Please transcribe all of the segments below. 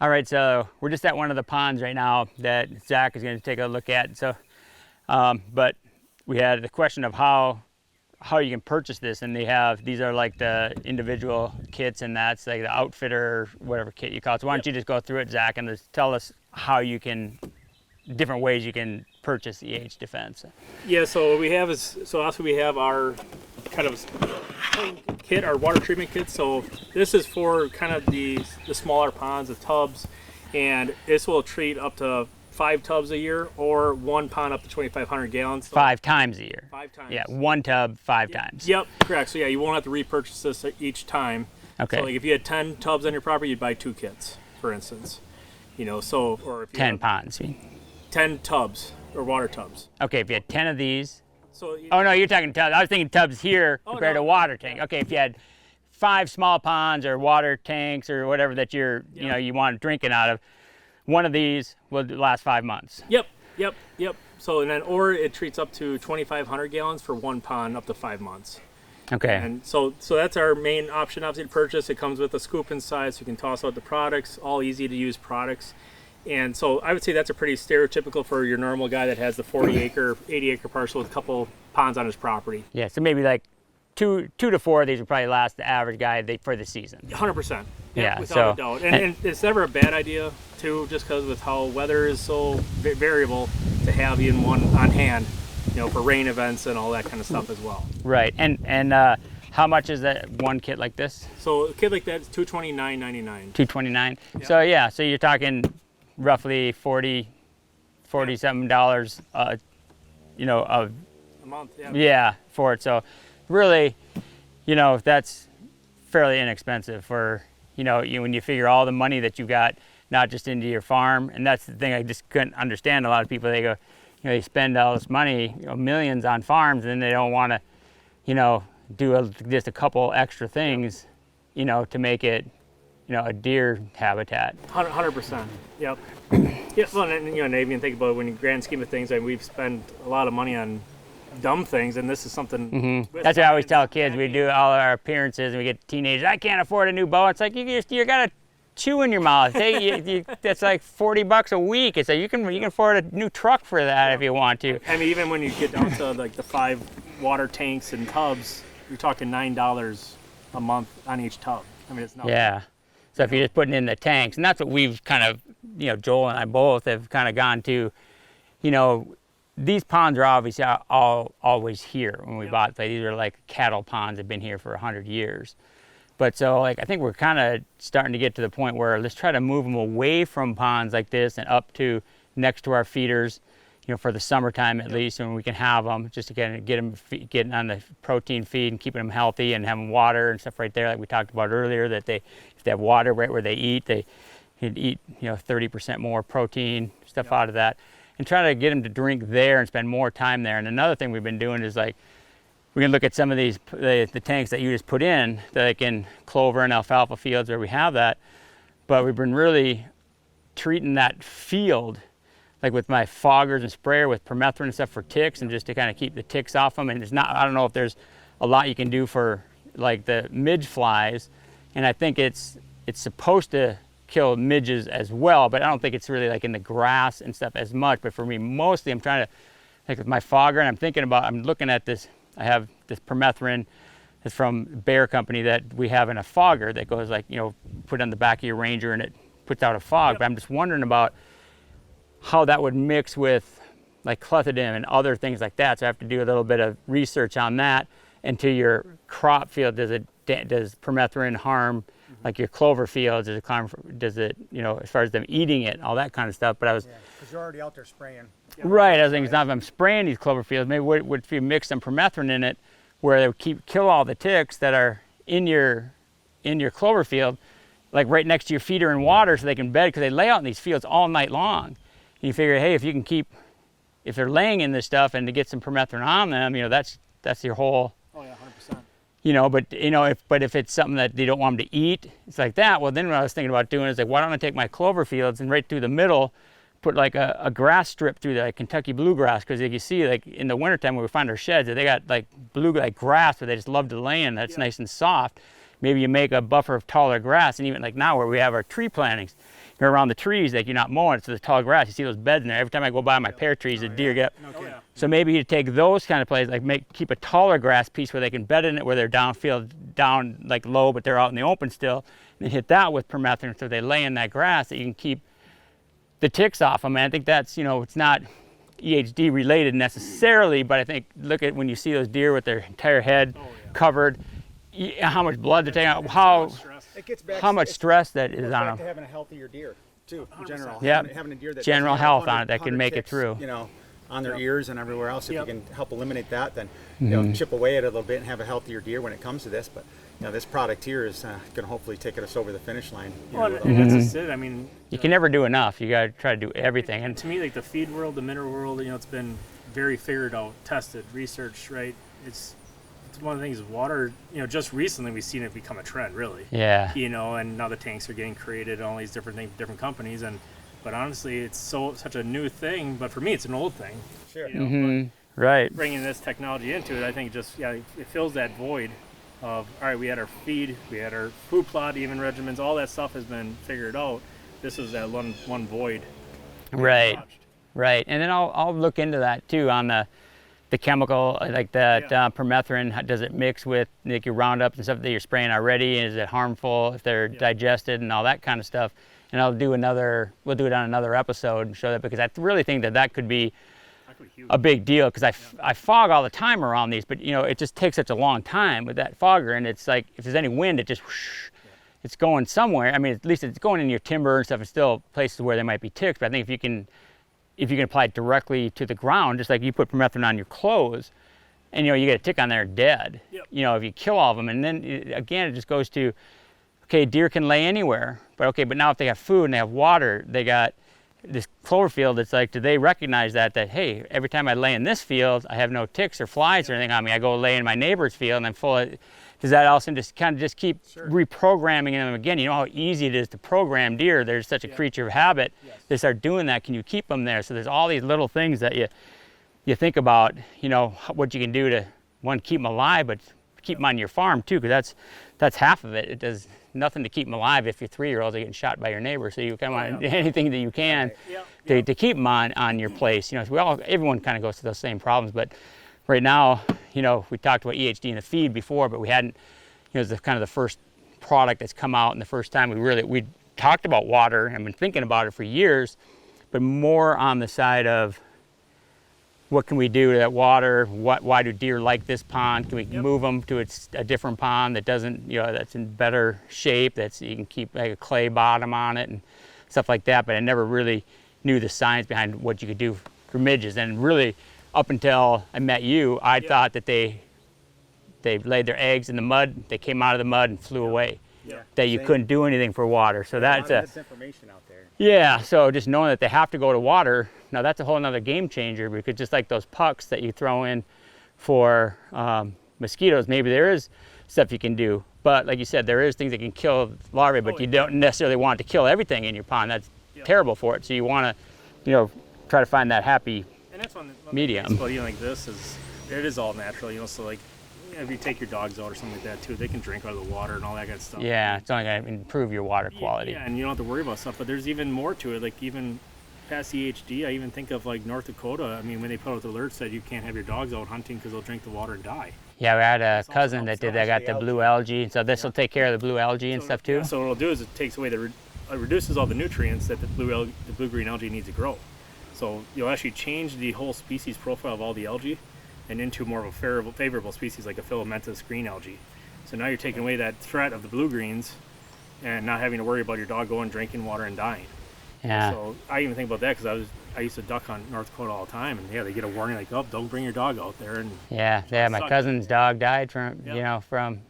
All right, so we're just at one of the ponds right now that Zach is going to take a look at. So, but we had the question of how you can purchase this, and these are like the individual kits, and that's like the outfitter, whatever kit you call it. So why don't you just go through it, Zach, and just tell us how you can, different ways you can purchase the EHD Fense. Yeah, so we have also we have our kind of kit, our water treatment kit. So this is for kind of the smaller ponds, the tubs, and this will treat up to 5 tubs a year, or 1 pond up to 2,500 gallons. So 5 times a year. 5 times. Yeah, 1 tub 5 times. Yep, correct. So yeah, you won't have to repurchase this each time. Okay. So like if you had 10 tubs on your property, you'd buy 2 kits, for instance. You know, so or if you 10 ponds. 10 tubs or water tubs. Okay, if you had 10 of these. So oh no, you're talking tubs. I was thinking tubs here compared to water tank. Okay, if you had 5 small ponds or water tanks or whatever that you want drinking out of, one of these will last 5 months. Yep. So or it treats up to 2,500 gallons for 1 pond up to 5 months. Okay. And so that's our main option, obviously, to purchase. It comes with a scoop inside, so you can toss out the products, all easy to use products. And so I would say that's a pretty stereotypical for your normal guy that has the 40-acre, 80-acre parcel with a couple ponds on his property. Yeah, so maybe like two to 4 of these would probably last the average guy for the season. 100%. Yeah, without a doubt. And it's never a bad idea, too, just because with how weather is so variable, to have even one on hand, for rain events and all that kind of stuff as well. Right. And how much is that one kit like this? So a kit like that is $229.99. $229. Yep. So yeah, so you're talking roughly $47, a month. Yeah, for it. So really, that's fairly inexpensive for when you figure all the money that you got, not just into your farm. And that's the thing I just couldn't understand. A lot of people, they go, they spend all this money, millions on farms, and then they don't want to, do just a couple extra things, to make it, a deer habitat. 100%. Yep. Yeah. Well, and even think about it, when you grand scheme of things, and we've spent a lot of money on dumb things, and this is something. Mm-hmm. That's what I always tell kids. We do all our appearances, and we get teenagers. I can't afford a new bow. It's like you got to chew in your mouth. That's like $40 a week. It's like you can afford a new truck for that if you want to. I mean, even when you get down to like the 5 water tanks and tubs, you're talking $9 a month on each tub. I mean, it's not. Yeah. So if you're just putting in the tanks, and that's what we've kind of, Joel and I both have kind of gone to, these ponds are obviously always here when we bought the place. These are like cattle ponds that have been here for 100 years. But so I think we're kind of starting to get to the point where let's try to move them away from ponds like this and up to next to our feeders, for the summertime at least, and we can have them just to get them getting on the protein feed and keeping them healthy and having water and stuff right there, like we talked about earlier, that if they have water right where they eat, they can eat 30% more protein stuff out of that, and try to get them to drink there and spend more time there. And another thing we've been doing is like, we can look at some of these the tanks that you just put in, like in clover and alfalfa fields where we have that, but we've been really treating that field like with my foggers and sprayer with permethrin and stuff for ticks, and just to kind of keep the ticks off them. And I don't know if there's a lot you can do for like the midge flies, and I think it's supposed to kill midges as well, but I don't think it's really like in the grass and stuff as much. But for me, mostly I'm trying to, like with my fogger, and I'm looking at this, I have this permethrin that's from Bayer Company that we have in a fogger that goes like, put on the back of your Ranger and it puts out a fog. Yep. But I'm just wondering about how that would mix with like clethodim and other things like that. So I have to do a little bit of research on that. And to your crop field, does permethrin harm like your clover fields? Does it, as far as them eating it, all that kind of stuff? But I was, because you're already out there spraying. Right, I was thinking, if I'm spraying these clover fields, maybe if you mix some permethrin in it, where they would kill all the ticks that are in your clover field, like right next to your feeder and water, so they can bed, because they lay out in these fields all night long. And you figure, hey, if you can if they're laying in this stuff and to get some permethrin on them, that's your whole. Oh yeah, 100%. But if it's something that they don't want them to eat, it's like that. Well, then what I was thinking about doing is like, why don't I take my clover fields and right through the middle, put like a grass strip through there, like Kentucky bluegrass, because you see like in the wintertime when we find our sheds, they got like blue like grass that they just love to lay in. That's nice and soft. maybe you make a buffer of taller grass, and even like now where we have our tree plantings, you're around the trees, like you're not mowing it, so the tall grass, you see those beds in there. Every time I go by my pear trees, the deer get up. Okay. So maybe you take those kind of places, like keep a taller grass piece where they can bed in it, where they're downfield, down like low, but they're out in the open still, and hit that with permethrin so they lay in that grass that you can keep the ticks off them. And I think that's, you know, it's not EHD related necessarily, but I think look at when you see those deer with their entire head covered, how much blood they're taking out, how much stress that is on them. To having a healthier deer too, in general. Yeah, having a deer that general doesn't have health on 100 it that can make it ticks, through. You know, on their ears and everywhere else. If you can help eliminate that, then you know, chip away at it a little bit and have a healthier deer when it comes to this. But you know, this product here is going to hopefully take us over the finish line. Well, and that's just it. I mean, you can never do enough. You got to try to do everything. And to me, like the feed world, the mineral world, you know, it's been very figured out, tested, researched, right? It's one of the things. Water, you know, just recently we've seen it become a trend, really. Yeah. You know, and now the tanks are getting created, all these different things, different companies, but honestly, it's such a new thing. But for me, it's an old thing. Sure. You know, but right. bringing this technology into it, I think it fills that void of, all right, we had our feed, we had our food plot, even regimens, all that stuff has been figured out. This is that one void. Right. Right. And then I'll look into that too on the chemical, like that permethrin. Does it mix with like your Roundup and stuff that you're spraying already? Is it harmful if they're digested and all that kind of stuff? And we'll do it on another episode and show that, because I really think that could be a big deal, because I fog all the time around these, but you know, it just takes such a long time with that fogger, and it's like if there's any wind, it just whoosh, it's going somewhere. I mean, at least it's going in your timber and stuff. It's still places where there might be ticks, but I think if you can apply it directly to the ground, just like you put permethrin on your clothes, and you know, you get a tick on there dead. You know, if you kill all of them, and then again, it just goes to, okay, deer can lay anywhere, but now if they have food and they have water, they got this clover field. It's like, do they recognize that hey, every time I lay in this field, I have no ticks or flies or anything on me. I go lay in my neighbor's field and I'm full of, does that also just kind of keep reprogramming them again? You know how easy it is to program deer. They're such a creature of habit. They start doing that. Can you keep them there? So there's all these little things that you think about, you know, what you can do to, one, keep them alive, but keep them on your farm too, because that's half of it. It does nothing to keep them alive if your 3-year-olds are getting shot by your neighbor. So you kind of want anything that you can to keep them on your place. You know, everyone kind of goes through those same problems, but right now, you know, we talked about EHD in the feed before, but we hadn't, you know, it's kind of the first product that's come out, and the first time we talked about water and been thinking about it for years, but more on the side of what can we do to that water? Why do deer like this pond? Can we move them to a different pond that doesn't, you know, that's in better shape, you can keep like a clay bottom on it and stuff like that. But I never really knew the science behind what you could do for midges. And really, up until I met you, I thought that they laid their eggs in the mud, they came out of the mud and flew away. That you couldn't do anything for water. So that's misinformation out there. Yeah, so just knowing that they have to go to water, now that's a whole nother game changer, because just like those pucks that you throw in for mosquitoes, maybe there is stuff you can do. But like you said, there is things that can kill larvae, but you don't necessarily want to kill everything in your pond. That's terrible for it. So you want to, you know, try to find that happy medium. Well, you know, like this it is all natural, you know, so like, if you take your dogs out or something like that too, they can drink out of the water and all that kind of stuff. Yeah, it's only going to improve your water quality. Yeah, and you don't have to worry about stuff, but there's even more to it. Like even past EHD, I even think of like North Dakota. I mean, when they put out the alerts that you can't have your dogs out hunting because they'll drink the water and die. Yeah, we had a cousin that did that, got the blue algae, so this will take care of the blue algae and stuff too. Yeah, so what it'll do is it takes away it reduces all the nutrients that the blue-green algae needs to grow. So you'll actually change the whole species profile of all the algae and into more of a favorable species like a filamentous green algae. So now you're taking away that threat of the blue-greens and not having to worry about your dog going drinking water and dying. Yeah. So I even think about that because I used to duck hunt North Dakota all the time, and they get a warning like, oh, don't bring your dog out there. And my cousin's dog died from from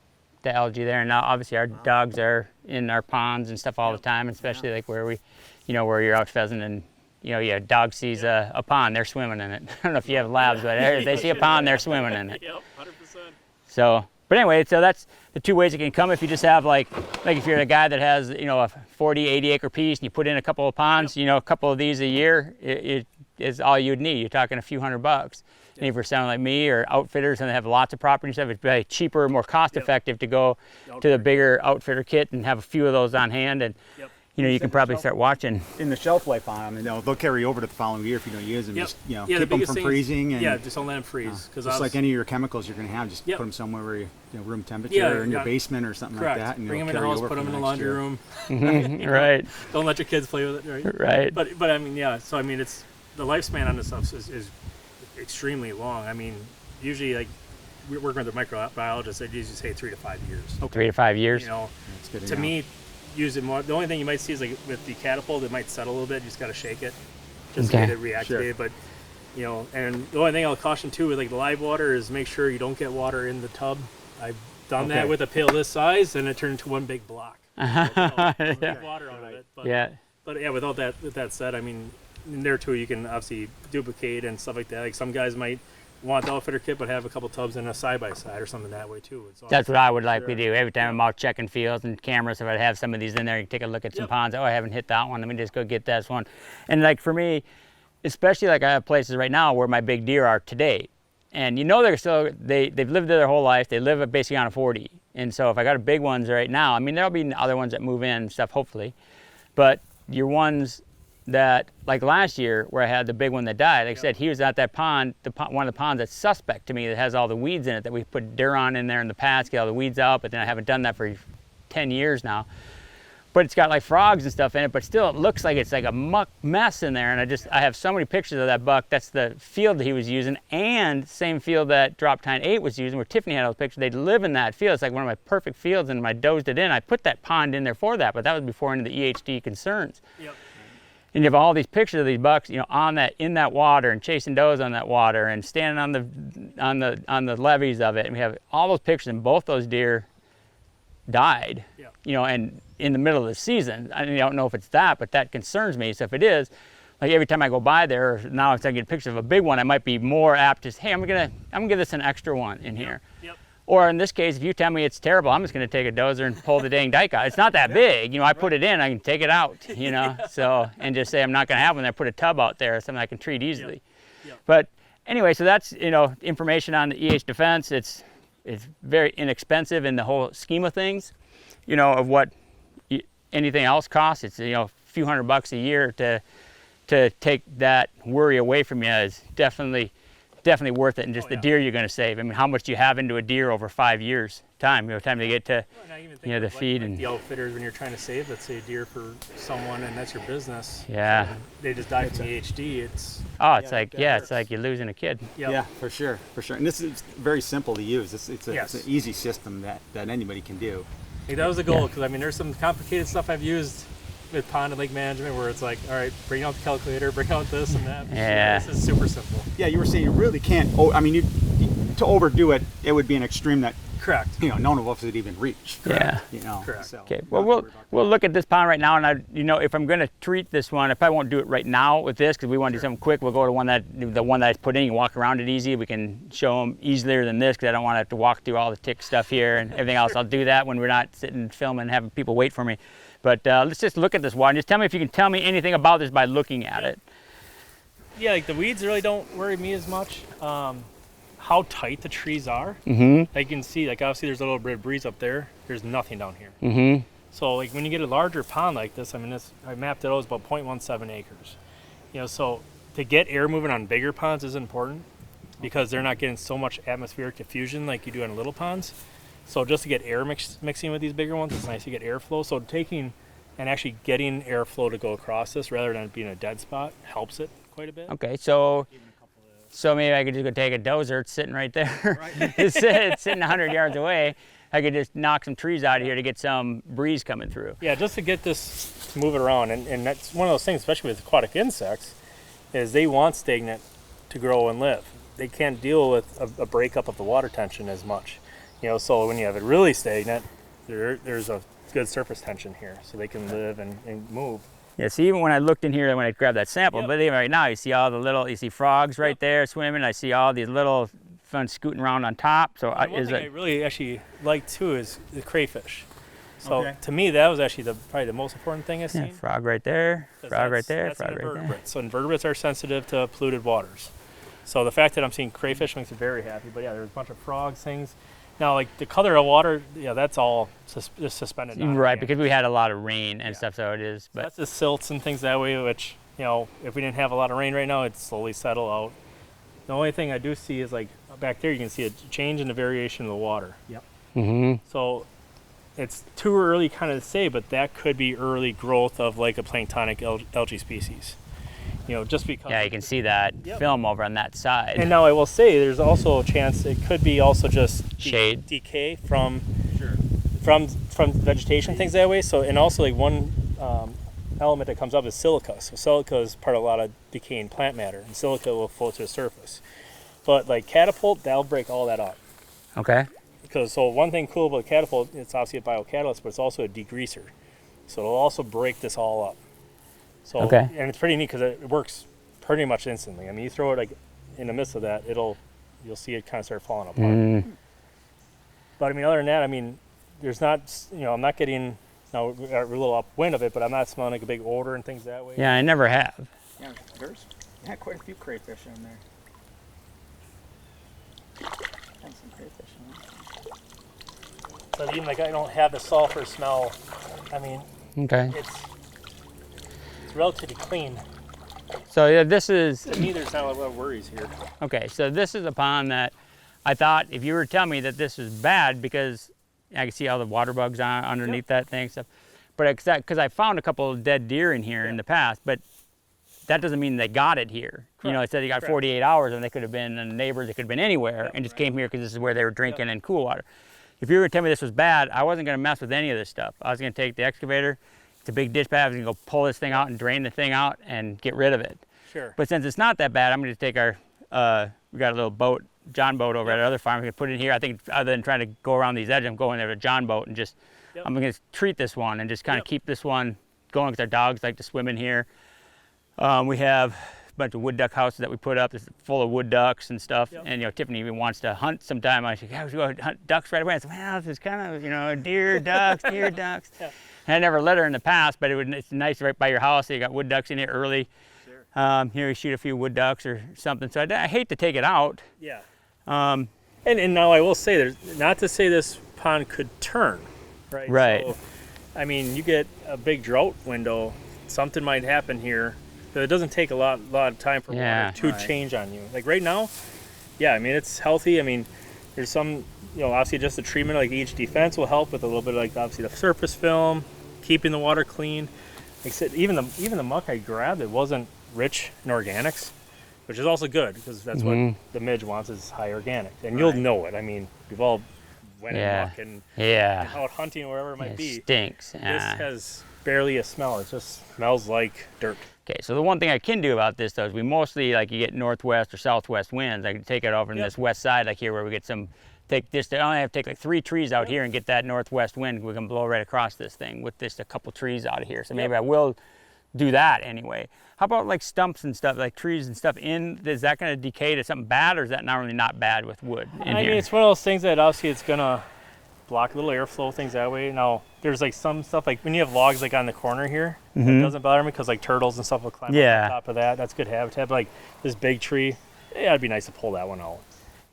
the algae there, and now obviously our dogs are in our ponds and stuff all the time, especially like where where you're out pheasant and a dog sees a pond, they're swimming in it. I don't know if you have labs, but if they see a pond, they're swimming in it. Yep, 100%. So, but anyway, so that's the two ways it can come. If you just have like if you're a guy that has a 40, 80 acre piece and you put in a couple of ponds, a couple of these a year, it is all you'd need. You're talking a few $100. And if you're someone like me or outfitters and they have lots of property and stuff, it's probably cheaper, more cost effective to go to the bigger outfitter kit and have a few of those on hand. And you know, you can probably start watching. In the shelf life on them, and they'll carry over to the following year if you don't use them. Just, you know, keep them from freezing. And, just don't let them freeze. Just like any of your chemicals you're going to have, just put them somewhere where you know, room temperature or in your basement or something like that. And bring them in the house, put them in the laundry room. Right. Don't let your kids play with it, right? Right. But I mean, yeah, so I mean, it's the lifespan on this stuff is extremely long. I mean, usually, like, we're working with a microbiologist, they usually say 3 to 5 years. 3 to 5 years. You know, to me, use it more. The only thing you might see is like with the catapult, it might settle a little bit. You just got to shake it, just to get it reactivated. But you know, and the only thing I'll caution too with like the live water is make sure you don't get water in the tub. I've done that with a pail this size, and it turned into one big block. Water out of it. But, but yeah, with that said, I mean, in there too, you can obviously duplicate and stuff like that. Like some guys might want the outfitter kit, but have a couple tubs in a side-by-side or something that way too. That's what I would likely do. Every time I'm out checking fields and cameras, if I have some of these in there, you can take a look at some ponds. Oh, I haven't hit that one. Let me just go get this one. And like for me, especially like I have places right now where my big deer are today. And you know they're still, they've lived there their whole life. They live basically on a 40. And so if I got a big ones right now, I mean, there'll be other ones that move in and stuff, hopefully. But your ones that, like last year where I had the big one that died, like I said, he was at that pond, one of the ponds that's suspect to me that has all the weeds in it that we put Duron in there in the past, get all the weeds out, but then I haven't done that for 10 years now. But it's got like frogs and stuff in it, but still it looks like it's like a muck mess in there. And I have so many pictures of that buck. That's the field that he was using, and same field that Drop Tine 8 was using, where Tiffany had all the pictures. They'd live in that field. It's like one of my perfect fields, and I dozed it in. I put that pond in there for that, but that was before into the EHD concerns. And you have all these pictures of these bucks, you know, in that water and chasing does on that water and standing on the levees of it. And we have all those pictures, and both those deer died. You know, and in the middle of the season. I don't know if it's that, but that concerns me. So if it is, like every time I go by there, now if I get a picture of a big one, I might be more apt to say, hey, I'm gonna give this an extra one in here. Or in this case, if you tell me it's terrible, I'm just gonna take a dozer and pull the dang dike out. It's not that big, you know. I put it in, I can take it out, you know. So and just say I'm not gonna have one there. Put a tub out there, something I can treat easily. But anyway, so that's, you know, information on the EHD Fense. It's very inexpensive in the whole scheme of things, you know, of what anything else costs. It's, you know, a few $100 a year to take that worry away from you is definitely worth it. And just the deer you're going to save. I mean, how much do you have into a deer over 5 years time? You know, time to get to, you know, the feed and the outfitters when you're trying to save, let's say, a deer for someone, and that's your business. Yeah. And they just die from EHD. It's it's like you're losing a kid. Yeah, for sure. And this is very simple to use. It's an easy system that anybody can do. Hey, that was the goal, because I mean, there's some complicated stuff I've used with pond and lake management where it's like, all right, bring out the calculator, bring out this and that. This is super simple. Yeah, you were saying you really can't. I mean, to overdo it, it would be an extreme that. Correct. You know, none of us would even reach. Yeah. You know. Correct. So, okay. Well, we'll look at this pond right now, and you know, if I'm going to treat this one, I probably won't do it right now with this because we want to do something quick. We'll go to the one that I put in. You can walk around it easy. We can show them easier than this because I don't want to have to walk through all the tick stuff here and everything else. I'll do that when we're not sitting filming and having people wait for me. But let's just look at this water. Just tell me if you can tell me anything about this by looking at it. Yeah, like the weeds really don't worry me as much. How tight the trees are. Mm-hmm. Like you can see, like obviously there's a little bit of breeze up there. There's nothing down here. Mm-hmm. So like when you get a larger pond like this, I mean, I mapped it out, it's about 0.17 acres. You know, so to get air moving on bigger ponds is important because they're not getting so much atmospheric diffusion like you do on little ponds. So just to get air mixing with these bigger ones, it's nice to get airflow. So taking and actually getting airflow to go across this rather than it being a dead spot helps it quite a bit. Okay, so maybe I could just go take a dozer. It's sitting right there. Right. it's sitting 100 yards away. I could just knock some trees out of here to get some breeze coming through. Yeah, just to get this to move it around. And that's one of those things, especially with aquatic insects, is they want stagnant to grow and live. They can't deal with a breakup of the water tension as much. You know, so when you have it really stagnant, there's a good surface tension here, so they can live and move. Yeah, see, even when I looked in here, when I grabbed that sample, but even right now, you see all the little, you see frogs right there swimming. I see all these little fun scooting around on top. So one thing I really actually like too is the crayfish. So Okay. to me, that was actually probably the most important thing I've Yeah, seen. frog right there, 'Cause frog right there, that's an frog right there. invertebrate. So invertebrates are sensitive to polluted waters. So the fact that I'm seeing crayfish makes me very happy. But yeah, there's a bunch of frogs, things. Now, like the color of water, yeah, that's all just suspended. Right, because we had a lot of rain and Yeah. stuff, so it is. But That's the silts and things that way, which, you know, if we didn't have a lot of rain right now, it'd slowly settle out. The only thing I do see is like back there, you can see a change in the variation of the water. Yep. So it's too early kind of to say, but that could be early growth of like a planktonic algae species. You know, just because. yeah, you can see that Yep. film over on that side. And now I will say there's also a chance it could be also just Shade. decay from Sure. from vegetation, things that way. So, and also like one element that comes up is silica. So silica is part of a lot of decaying plant matter, and silica will float to the surface. But like catapult, that'll break all that up. Okay. Because so one thing cool about catapult, it's obviously a biocatalyst, but it's also a degreaser. So it'll also break this all up. So Okay. and it's pretty neat because it works pretty much instantly. I mean, you throw it like in the midst of that, you'll see it kind of start falling apart. But I mean, other than that, I mean, there's not, you know, I'm not getting, now we're a little upwind of it, but I'm not smelling like a big odor and things that way. Yeah, I never have. Yeah, there's quite a few crayfish in there. And some crayfish in there. But even like I don't have the sulfur smell. I mean, Okay. it's relatively clean. So yeah, this is To me, there's not a lot of worries here. okay. So this is a pond that I thought if you were to tell me that this is bad because I can see all the water bugs on underneath that thing stuff, but because I found a couple of dead deer in here in the past, but that doesn't mean they got it here. You know, it said they got Correct. 48 hours, and they could have been neighbors. They could have been anywhere, and just came here because this is where they were drinking and cool water. If you were to tell me this was bad, I wasn't going to mess with any of this stuff. I was going to take the excavator. It's a big dish pad. I was going to go pull this thing out and drain the thing out and get rid of it. Sure. But since it's not that bad, I'm going to take our, we got a little boat, John boat over at our other farm. We can put it in here. I think other than trying to go around these edges, I'm going there with a John boat and just, I'm going to treat this one and just kind of keep this one going because our dogs like to swim in here. We have a bunch of wood duck houses that we put up. It's full of wood ducks and stuff. And, you know, Tiffany even wants to hunt sometime. I said, yeah, we should go hunt ducks right away. I said, well, this is kind of, you know, deer, ducks, deer, ducks. And I never let her in the past, but it's nice right by your house. So you got wood ducks in here early. Here we shoot a few wood ducks or something. So I hate to take it out. Yeah. Um, And now I will say, there's not to say this pond could turn, right? Right. So, I mean, you get a big drought window, something might happen here. But it doesn't take a lot of time for water to change on you. Like right now, yeah, I mean, it's healthy. I mean, there's some, you know, obviously just the treatment like EHD Fense will help with a little bit of like obviously the surface film, keeping the water clean. Like I said, even the muck I grabbed, it wasn't rich in organics, which is also good because that's what the midge wants is high organic. And you'll know it. I mean, we've all went in muck and out hunting or wherever it might be. Stinks. This has barely a smell. It just smells like dirt. Okay, so the one thing I can do about this though is we mostly like you get northwest or southwest winds. I can take it over in this west side like here where we get some. I only have to take like 3 trees out here and get that northwest wind. We can blow right across this thing with just a couple trees out of here. So maybe I will do that anyway. How about like stumps and stuff, like trees and stuff is that going to decay to something bad, or is that not really not bad with wood in I here? mean, it's one of those things that obviously it's gonna block a little airflow, things that way. Now, there's like some stuff like when you have logs like on the corner here, it doesn't bother me because like turtles and stuff will climb up on top of that. That's good habitat. But like this big tree, yeah, it'd be nice to pull that one out.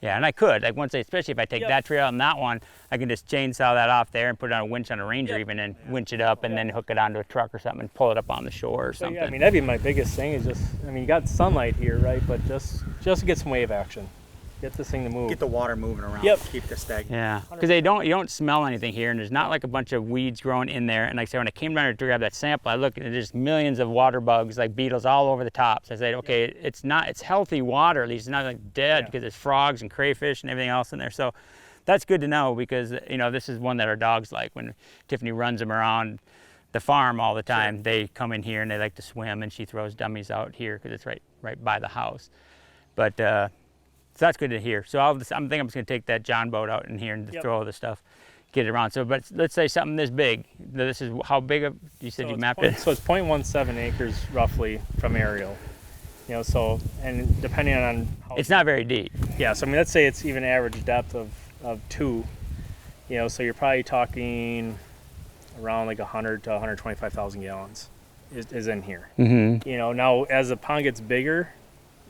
Yeah, and I could, like especially if I take that tree out and that one, I can just chainsaw that off there and put it on a winch on a Ranger even and winch it up and then hook it onto a truck or something and pull it up on the shore or something. Yeah, I mean, that'd be my biggest thing is just, I mean, you got sunlight here, right? But just to get some wave action. Get this thing to move. Get the water moving around. Keep this stagnant. Yeah, because you don't smell anything here, and there's not like a bunch of weeds growing in there. And like I said, when I came down here to grab that sample, I looked and there's millions of water bugs, like beetles, all over the tops. I said, okay, it's healthy water, at least it's not like dead because there's frogs and crayfish and everything else in there. So that's good to know because you know this is one that our dogs like. When Tiffany runs them around the farm all the time, they come in here and they like to swim, and she throws dummies out here because it's right by the house. But so that's good to hear. So I'm thinking I'm just going to take that John boat out in here and throw all the stuff, get it around. So, but let's say something this big. This is how big of, you said you mapped it? So it's 0.17 acres roughly from aerial. You know, so, and depending on how. It's not very deep. Yeah, so I mean, let's say it's even average depth of 2. You know, so you're probably talking around like 100 to 125,000 gallons is in here. Mm-hmm. You know, now as the pond gets bigger,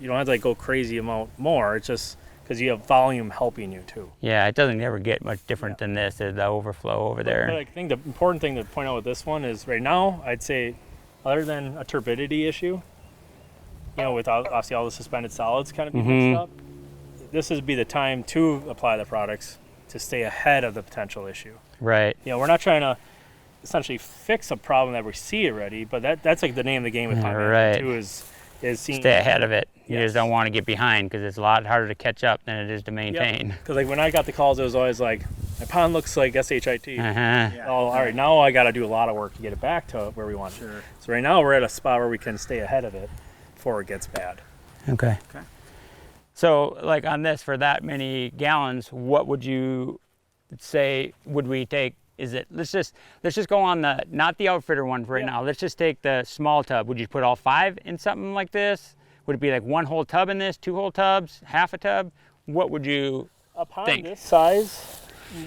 you don't have to like go crazy amount more. It's just because you have volume helping you too. Yeah, it doesn't ever get much different than this. There's the overflow over there. But I think the important thing to point out with this one is right now, I'd say, other than a turbidity issue, you know, with obviously all the suspended solids kind of being mixed up, this would be the time to apply the products to stay ahead of the potential issue. Right. You know, we're not trying to essentially fix a problem that we see already, but that's like the name of the game with pond management too, is seeing. Stay ahead of it. You just don't want to get behind because it's a lot harder to catch up than it is to maintain. Because like when I got the calls, it was always like, my pond looks like SHIT. Uh-huh. Oh, all right, now I got to do a lot of work to get it back to where we want it. Sure. So right now we're at a spot where we can stay ahead of it before it gets bad. Okay. Okay. So like on this, for that many gallons, what would you say would we take? Is it, let's just go on the, not the outfitter one for right now. Let's just take the small tub. Would you put all 5 in something like this? Would it be like 1 whole tub in this, 2 whole tubs, half a tub? What would you A pond think? this size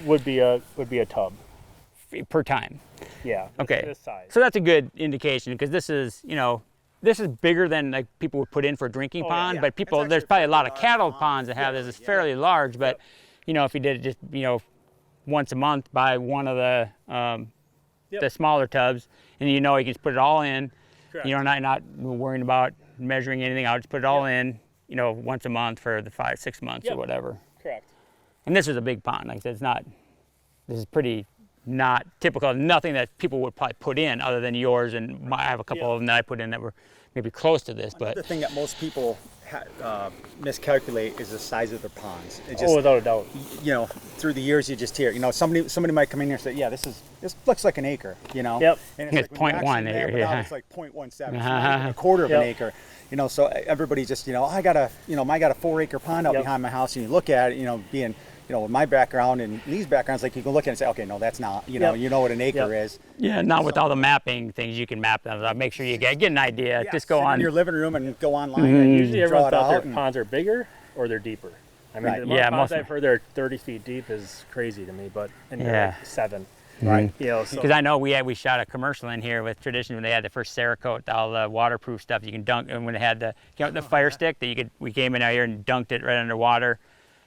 would be a tub. Per time? Yeah. Okay. This size. So that's a good indication because this is, you know, this is bigger than like people would put in for a drinking pond, yeah. but people, It's there's actually probably a a lot pretty of cattle large ponds that have pond. this. It's fairly large, but you know, if you did it just, you know, once a month by one of the smaller tubs, and you know you can just put it all in. Correct. You know, not worrying about measuring anything out. Just put it all in. You know, once a month for the 5-6 months or whatever. Correct. And this is a big pond. Like it's not. This is pretty not typical. Nothing that people would probably put in other than yours, and I have a couple of them that I put in that were maybe close to this. But the thing that most people miscalculate is the size of their ponds. It just, Without a doubt. you know, through the years you just hear, you know, somebody might come in here and say, yeah, this looks like an acre, you know. Yep. And It's when you 0.1 actually map acre, it out, yeah. it's like 0.17. It's not even a quarter of an acre. You know, so everybody just, you know, I got a 4-acre pond out behind my house, and you look at it, you know, being, you know, with my background and Lee's background, it's like you can look at it and say, okay, no, that's not, you know, you know what an acre is. yeah, not with all the mapping things. You can map them out. Make sure you get an idea. Yeah, just go sit on in your living room and go online. And Usually draw everyone it thought out their ponds are bigger or they're deeper. I mean, Right. the amount Yeah, of ponds most- I've heard they're 30 feet deep is crazy to me, but and they're like 7. Right. You know, so Because I know we shot a commercial in here with Tradition when they had the first Cerakote, all the waterproof stuff you can dunk, and when they had the fire stick that we came in out here and dunked it right underwater.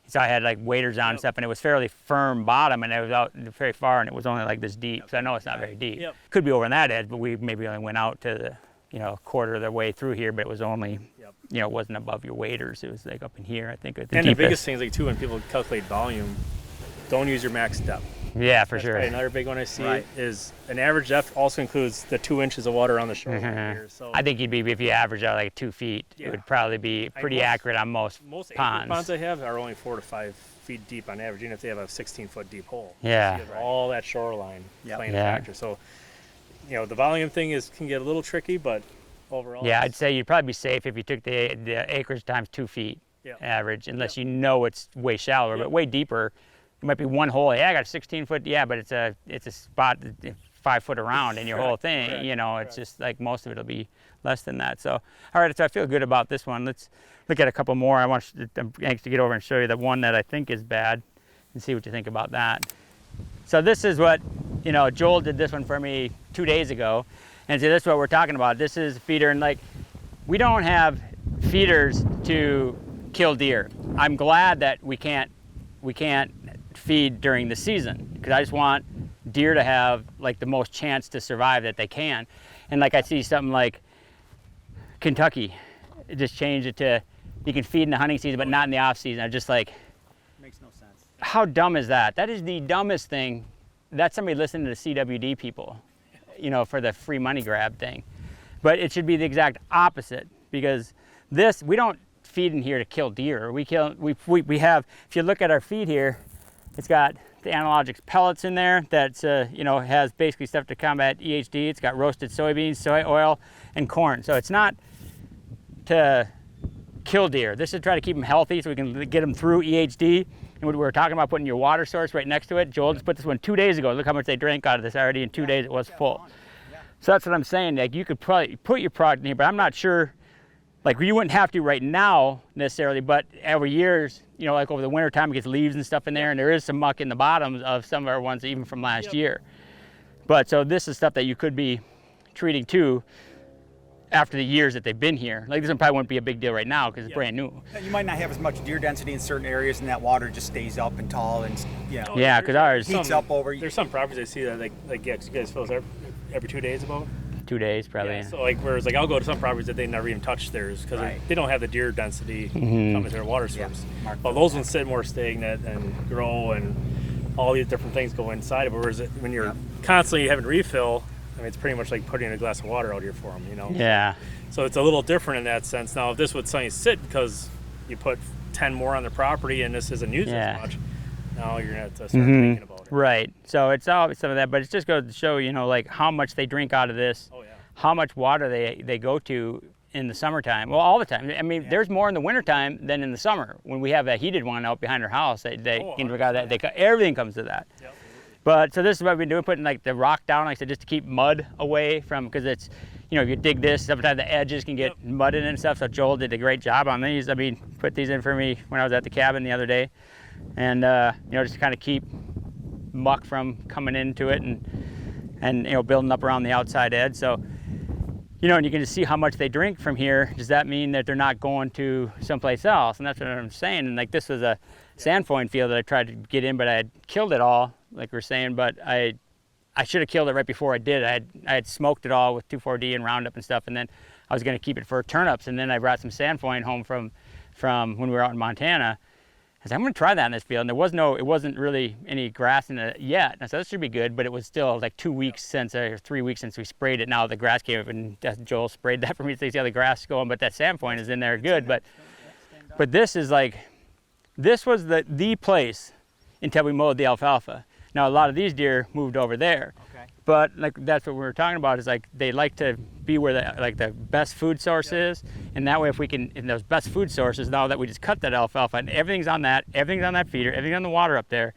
So I had like waders on and stuff, and it was fairly firm bottom, and it was out very far, and it was only like this deep. So I know it's not very deep. Yep. Could be over on that edge, but we maybe only went out to the, you know, a quarter of the way through here, but it was only, you know, it wasn't above your waders. It was like up in here, I think. At the and the deepest. biggest thing is like too, when people calculate volume, don't use your max depth. Yeah, for That's sure. probably another big one I see Right. is an average depth also includes the 2 inches of water on the shore here. So I think you'd be, if you average out like 2 feet, it would probably be pretty accurate on most acre ponds. ponds I have are only 4 to 5 feet deep on average, even if they have a 16-foot deep hole. Yeah. So you have all that shoreline playing a Yeah. factor. So, you know, the volume thing can get a little tricky, but overall. Yeah, it's- I'd say you'd probably be safe if you took the acres times 2 feet average, unless you know it's way shallower, but way deeper. It might be one hole. Yeah, I got a 16-foot. Yeah, but it's a spot 5 foot around in your whole thing. Correct. You know, it's just like most of it'll be less than that. So, all right, so I feel good about this one. Let's look at a couple more. I'm anxious to get over and show you the one that I think is bad, and see what you think about that. So this is what, you know, Joel did this one for me 2 days ago, and so this is what we're talking about. This is a feeder, and like, we don't have feeders to kill deer. I'm glad that we can't feed during the season, because I just want deer to have like the most chance to survive that they can. And like I see something like Kentucky, it just changed it to you can feed in the hunting season but not in the off season. I'm just like, Makes no sense. how dumb is that? That is the dumbest thing. That's somebody listening to the CWD people, you know, for the free money grab thing. But it should be the exact opposite, because this, we don't feed in here to kill deer. We have, if you look at our feed here, it's got the analogics pellets in there that's, you know, has basically stuff to combat EHD. It's got roasted soybeans, soy oil, and corn. So it's not to kill deer. This is to try to keep them healthy so we can get them through EHD. And we were talking about putting your water source right next to it. Joel just put this one 2 days ago. Look how much they drank out of this already. In 2 days it was full. So that's what I'm saying. Like, you could probably put your product in here, but I'm not sure. Like, you wouldn't have to right now necessarily, but every years, you know, like over the winter time, it gets leaves and stuff in there, and there is some muck in the bottoms of some of our ones, even from last year. But so this is stuff that you could be treating too after the years that they've been here. Like this one probably wouldn't be a big deal right now because it's brand new. You might not have as much deer density in certain areas, and that water just stays up and tall, and Yeah, because ours heats up over. There's some properties I see that like you guys fill every 2 days about. 2 days probably. Yeah, so like whereas like I'll go to some properties that they never even touch theirs because they don't have the deer density coming to their water source. Yeah. Well, those ones sit more stagnant and grow, and all these different things go inside of it. Whereas when you're constantly having refill, I mean, it's pretty much like putting a glass of water out here for them, you know? Yeah. So it's a little different in that sense. Now, if this would suddenly sit because you put 10 more on the property and this isn't used as much, now you're going to have to start thinking about it. Right. So it's always some of that, but it just goes to show, you know, like how much they drink out of this, how much water they go to in the summertime. Well, all the time. I mean, there's more in the wintertime than in the summer. When we have that heated one out behind our house, they can drink out of that. Everything comes to that. Yep. But so this is what we've been doing, putting like the rock down, like I said, just to keep mud away from, because it's, you know, if you dig this, sometimes the edges can get mudded and stuff. So Joel did a great job on these. I mean, put these in for me when I was at the cabin the other day, and you know, just to kind of keep muck from coming into it and you know, building up around the outside edge. So, you know, and you can just see how much they drink from here. Does that mean that they're not going to someplace else? And that's what I'm saying. And like this was a sandfoin field that I tried to get in, but I had killed it all, like we're saying. But I should have killed it right before I did. I had smoked it all with 2,4-D and Roundup and stuff, and then I was going to keep it for turnips. And then I brought some sandfoin home from when we were out in Montana. I said, I'm going to try that in this field. And it wasn't really any grass in it yet. And I said, this should be good, but it was still like 2 weeks since, or 3 weeks since we sprayed it. Now the grass came up, and Joel sprayed that for me to see how the grass is going, but that sandfoin is in there good. But this is like, this was the place until we mowed the alfalfa. Now a lot of these deer moved over there. Okay. But like that's what we were talking about, is like they like to be where the best food source is, and that way if we can, in those best food sources, now that we just cut that alfalfa and everything's on that feeder, everything's on the water up there,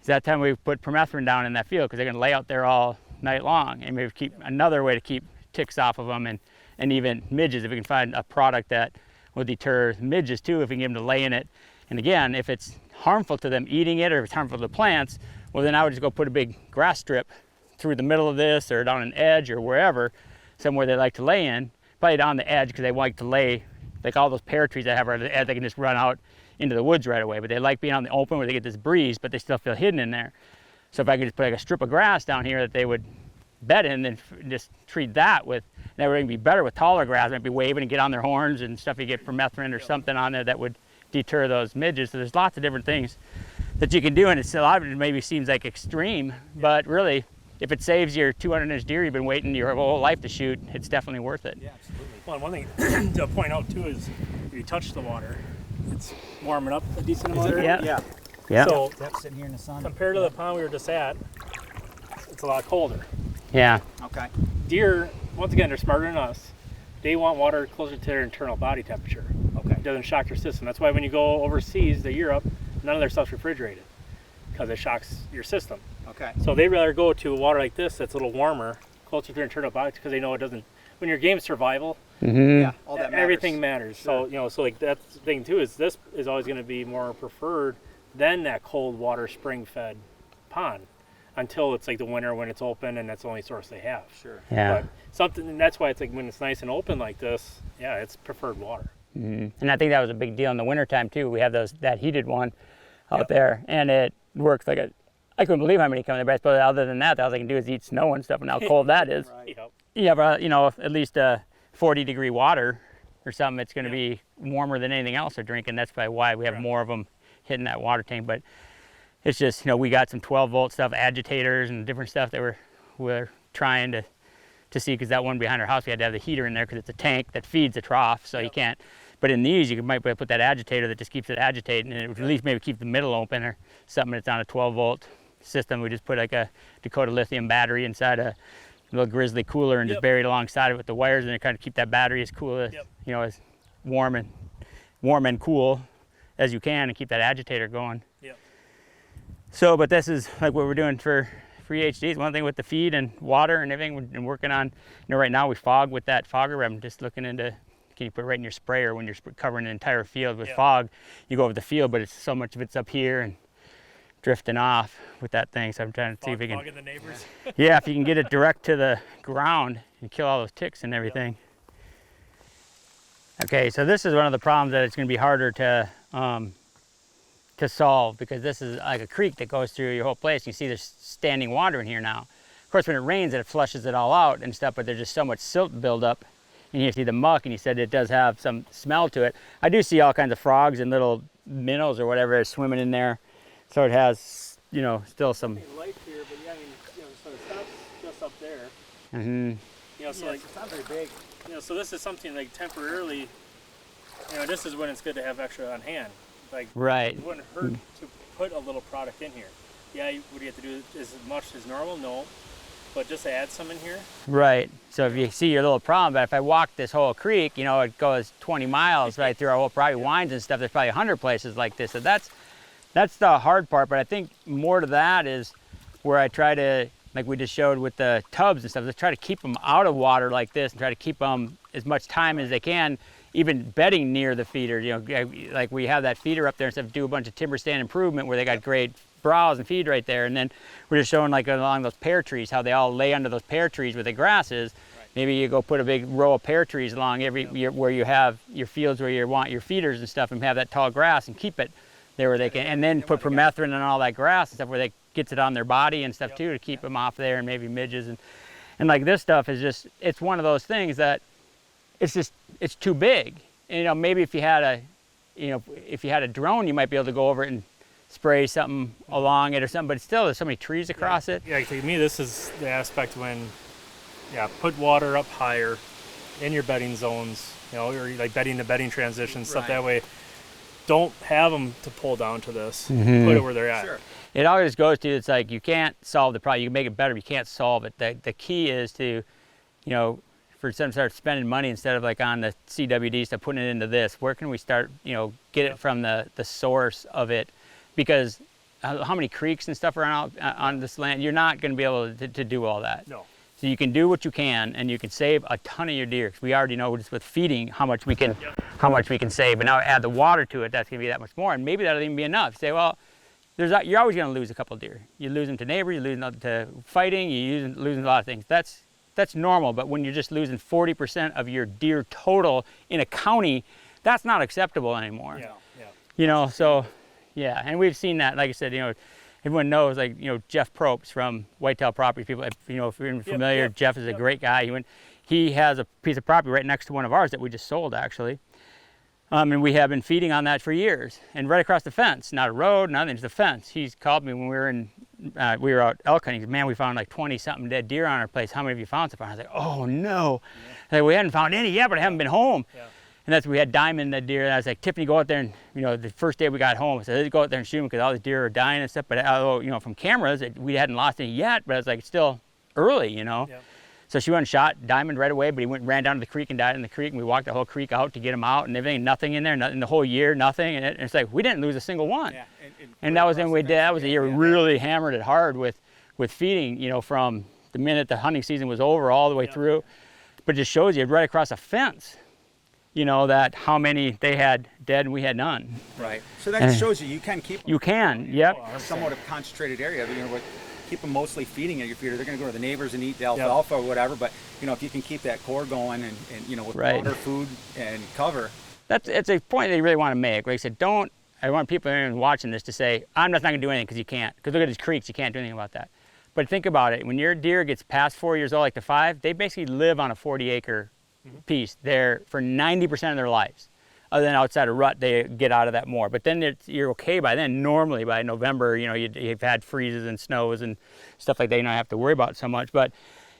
is that time we put permethrin down in that field, because they're going to lay out there all night long, and maybe keep another way to keep ticks off of them, and even midges, if we can find a product that will deter midges too, if we can get them to lay in it. And again, if it's harmful to them eating it, or if it's harmful to the plants, well then I would just go put a big grass strip through the middle of this, or down an edge, or wherever, somewhere they like to lay in, probably down the edge, because they like to lay, like all those pear trees I have are at the edge, they can just run out into the woods right away, but they like being on the open where they get this breeze, but they still feel hidden in there. So if I could just put like a strip of grass down here that they would bed in, then just treat that with, that would be better with taller grass, might be waving and get on their horns and stuff, you get permethrin or something on there that would deter those midges. So there's lots of different things that you can do, and it's a lot of it maybe seems like extreme, but really, if it saves your 200-inch deer you've been waiting your whole life to shoot, it's definitely worth it. Yeah, absolutely. Well, and one thing to point out too is if you touch the water, it's warming up a decent amount. Yeah. So sitting here in the sun. compared to the pond we were just at, it's a lot colder. Yeah. Okay. Deer, once again, they're smarter than us. They want water closer to their internal body temperature. Okay. It doesn't shock their system. That's why when you go overseas to Europe, none of their stuff's refrigerated, because it shocks your system. Okay. So they'd rather go to water like this that's a little warmer, closer to their internal body, because they know it doesn't. When your game's survival, Yeah, all that matters. everything matters. Sure. So you know, so like that's the thing too, is this is always going to be more preferred than that cold water spring-fed pond, until it's like the winter when it's open and that's the only source they have. Sure. Yeah. But something, and that's why it's like when it's nice and open like this, yeah, it's preferred water. And I think that was a big deal in the wintertime too. We have that heated one out there, and it works like I couldn't believe how many come in there, but other than that, all they can do is eat snow and stuff, and how cold that is. Right. Yep. You have, you know, at least 40-degree water or something, it's going to be warmer than anything else they're drinking. That's probably why we have more of them hitting that water tank. But it's just, you know, we got some 12-volt stuff, agitators and different stuff that we're trying to see, because that one behind our house, we had to have the heater in there because it's a tank that feeds a trough, so you can't. But in these, you might put that agitator that just keeps it agitating, and it would at least maybe keep the middle open, or something that's on a 12-volt system. We just put like a Dakota lithium battery inside a little Grizzly cooler and just buried alongside it with the wires, and it kind of keep that battery as cool as, you know, as warm and cool as you can, and keep that agitator going. Yep. So, but this is like what we're doing for EHDs. One thing with the feed and water and everything, we've been working on, you know, right now we fog with that fogger. I'm just looking into, can you put it right in your sprayer when you're covering an entire field with fog? You go over the field, but it's so much of it's up here, and drifting off with that thing. So I'm trying to see if we can. Bugging the neighbors. Yeah, if you can get it direct to the ground and kill all those ticks and everything. Okay, so this is one of the problems that it's going to be harder to solve, because this is like a creek that goes through your whole place. You see there's standing water in here now. Of course, when it rains, it flushes it all out and stuff, but there's just so much silt buildup. And you see the muck, and you said it does have some smell to it. I do see all kinds of frogs and little minnows or whatever swimming in there. So it has, you know, still some. Light here, but yeah, I mean, you know, so it stops just up there. Mm-hmm. You know, so Yeah, like, it's not very big. you know, so this is something like temporarily. You know, this is when it's good to have extra on hand. Like, Right. it wouldn't hurt to put a little product in here. Yeah, would you have to do as much as normal? No, but just to add some in here. Right. So if you see your little problem, but if I walk this whole creek, you know, it goes 20 miles right through our whole property, winds and stuff. There's probably 100 places like this. So that's the hard part. But I think more to that is where I try to, like we just showed with the tubs and stuff, let's try to keep them out of water like this and try to keep them as much time as they can, even bedding near the feeder. You know, like we have that feeder up there and stuff, do a bunch of timber stand improvement where they got great browse and feed right there. And then we're just showing like along those pear trees, how they all lay under those pear trees where the grass is. Right. Maybe you go put a big row of pear trees along every where you have your fields where you want your feeders and stuff, and have that tall grass and keep it there where they can, and then put permethrin and all that grass and stuff where they gets it on their body and stuff too, to keep them off there, and maybe midges and like this stuff is just, it's one of those things that it's too big. And, you know, maybe if you had a drone, you might be able to go over it and spray something along it or something, but still there's so many trees across it. Yeah, to me this is the aspect when, put water up higher in your bedding zones, you know, or like bedding to bedding transitions, stuff that way. Don't have them to pull down to this. Put it where they're at. Sure. It always goes to, it's like you can't solve the problem. You can make it better, but you can't solve it. The key is to, you know, for some start spending money instead of like on the CWD stuff, putting it into this. Where can we start, you know, get it from the source of it? Because how many creeks and stuff are out on this land? You're not going to be able to do all that. No. So you can do what you can, and you can save a ton of your deer. We already know just with feeding how much we can save. But now add the water to it, that's going to be that much more, and maybe that'll even be enough. Say, well, you're always going to lose a couple of deer. You lose them to neighbors, you lose them to fighting, you losing a lot of things. That's normal. But when you're just losing 40% of your deer total in a county, that's not acceptable anymore. Yeah. You know, so. Yeah, and we've seen that. Like I said, you know, everyone knows, like, you know, Jeff Probst from Whitetail Property. People, you know, if you're familiar, Jeff is a great guy. He has a piece of property right next to one of ours that we just sold, actually. And we have been feeding on that for years. And right across the fence, not a road, nothing, just a fence. He's called me when we were out elk hunting. He said, man, we found like 20-something dead deer on our place. How many have you found so far? I was like, oh no. Like, we hadn't found any yet, but I haven't been home. Yeah. And that's, we had Diamond, the deer, and I was like, Tiffany, go out there and, you know, the first day we got home, I said, let's go out there and shoot them because all the deer are dying and stuff. But although, you know, from cameras, we hadn't lost any yet, but I was like, it's still early, you know. Yep. So she went and shot Diamond right away, but he ran down to the creek and died in the creek, and we walked the whole creek out to get him out and everything, nothing in there, nothing, the whole year, nothing. And it's like, we didn't lose a single one. Yeah. And that was when that was the year we really hammered it hard with feeding, you know, from the minute the hunting season was over all the way through. But it just shows you right across a fence, you know, that how many they had dead and we had none. Right. So that shows you can keep them. You can, yep. A somewhat of concentrated area, but, you know, keep them mostly feeding at your feeder. They're going to go to the neighbors and eat the alfalfa or whatever, but, you know, if you can keep that core going and you know, with water, food, and cover. It's a point that you really want to make. Like I said, I want people watching this to say, I'm just not going to do anything because you can't. Because look at these creeks, you can't do anything about that. But think about it. When your deer gets past 4 years old, like to 5, they basically live on a 40-acre piece there for 90% of their lives. Other than outside a rut, they get out of that more. But then you're okay by then. Normally by November, you know, you've had freezes and snows and stuff like that. You don't have to worry about so much. But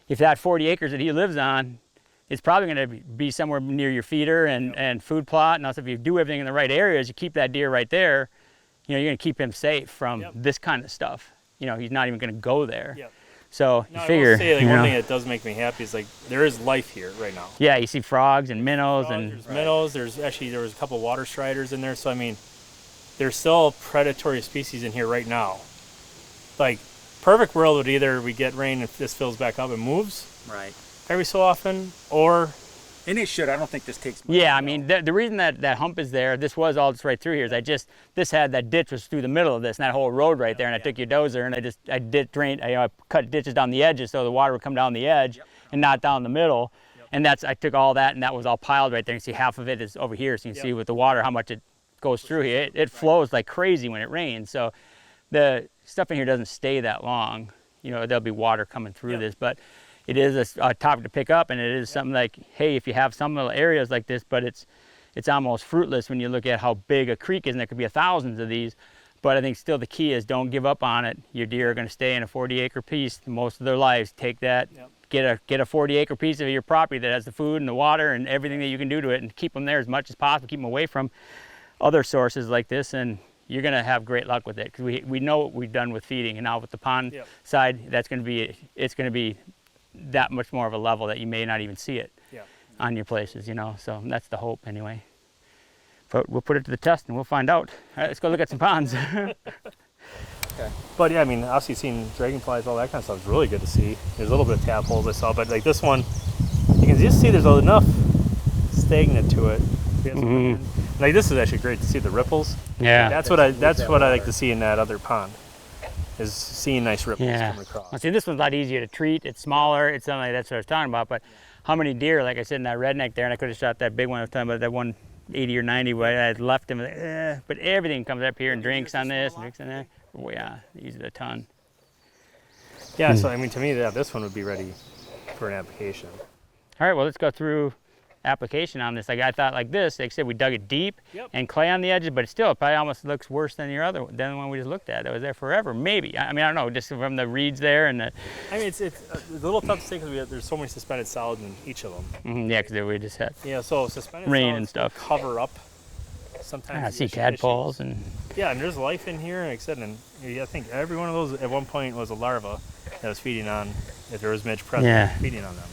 if that 40 acres that he lives on, it's probably going to be somewhere near your feeder and food plot. And also if you do everything in the right areas, you keep that deer right there, you know, you're going to keep him safe from this kind of stuff. You know, he's not even going to go there. Yep. So you figure. I will say, like, one thing that does make me happy is, like, there is life here right now. Yeah, you see frogs and minnows There's minnows. There was a couple of water striders in there. So I mean, there's still predatory species in here right now. Like, perfect world would either we get rain if this fills back up and moves. Right. Every so often, or And it should. I don't think this takes much. Yeah, I mean, the reason that hump is there, this was all just right through here, is this had that ditch was through the middle of this, and that whole road right there, and I took your dozer, and I cut ditches down the edges so the water would come down the edge and not down the middle. And I took all that, and that was all piled right there. You see half of it is over here, so you can see with the water how much it goes through here. It flows like crazy when it rains. So the stuff in here doesn't stay that long. You know, there'll be water coming through this, but it is a topic to pick up, and it is something like, hey, if you have some little areas like this, but it's almost fruitless when you look at how big a creek is, and there could be thousands of these. But I think still the key is don't give up on it. Your deer are going to stay in a 40-acre piece most of their lives. Take that. Get a 40-acre piece of your property that has the food and the water and everything that you can do to it, and keep them there as much as possible. Keep them away from other sources like this, and you're going to have great luck with it, because we know what we've done with feeding, and now with the pond side, it's going to be that much more of a level that you may not even see it on your places, you know. So that's the hope anyway. But we'll put it to the test and we'll find out. All right, let's go look at some ponds. Okay. But yeah, I mean, obviously seeing dragonflies, all that kind of stuff is really good to see. There's a little bit of tadpoles I saw, but like this one, you can just see there's enough stagnant to it. Like this is actually great to see the ripples. Yeah. That's what I like to see in that other pond, is seeing nice ripples coming across. Well, see, this one's a lot easier to treat. It's smaller. It's something like that's what I was talking about. But how many deer, like I said, in that redneck there, and I could have shot that big one I was talking about, that 180 or 90, but I had left him. But everything comes up here and drinks on this and drinks on that. Oh, yeah, they use it a ton. Yeah, so I mean, to me, this one would be ready for an application. All right, well, let's go through application on this. Like I thought, like this, like I said, we dug it deep and clay on the edges, but it probably almost looks worse than than the one we just looked at. That was there forever, maybe. I mean, I don't know, just from the reeds there and the. I mean, it's a little tough to say because there's so many suspended solids in each of them. Yeah, because we just had so suspended rain solids and stuff cover up. Sometimes I see tadpoles and. Yeah, and there's life in here, like I said, and I think every one of those at one point was a larva that was feeding on, if there was midge present, feeding on them.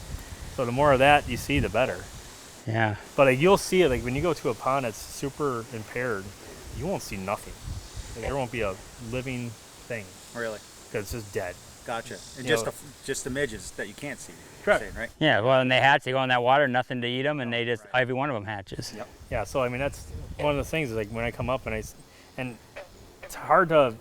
So the more of that you see, the better. Yeah. But like, you'll see it, like when you go to a pond that's super impaired, you won't see nothing. Like, there won't be a living thing. Really? Because it's just dead. Gotcha. And just the midges that you can't see. Correct. Saying, right? Yeah, well, and they hatch, they go in that water, nothing to eat them, and every one of them hatches. Yep. Yeah, so I mean, that's one of the things is like when I come up and it's hard to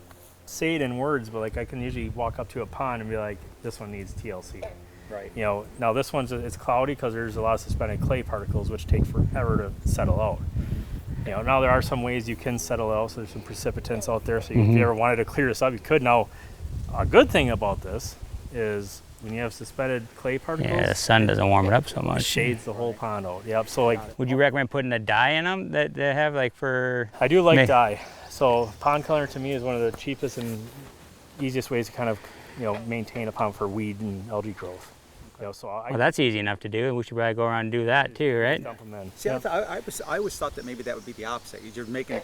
say it in words, but like I can usually walk up to a pond and be like, this one needs TLC. Right. You know, now this one's, it's cloudy because there's a lot of suspended clay particles which take forever to settle out. You know, now there are some ways you can settle out, so there's some precipitants out there, so if you ever wanted to clear this up, you could. Now, a good thing about this is when you have suspended clay particles, the sun doesn't warm it up so much. it shades the whole pond out. Yep, so like... Would you recommend putting a dye in them that they have like for... I do like dye. So pond color to me is one of the cheapest and easiest ways to kind of, maintain a pond for weed and algae growth. So well, that's easy enough to do. We should probably go around and do that too, right? Dump them in. See, I always thought that maybe that would be the opposite. You're making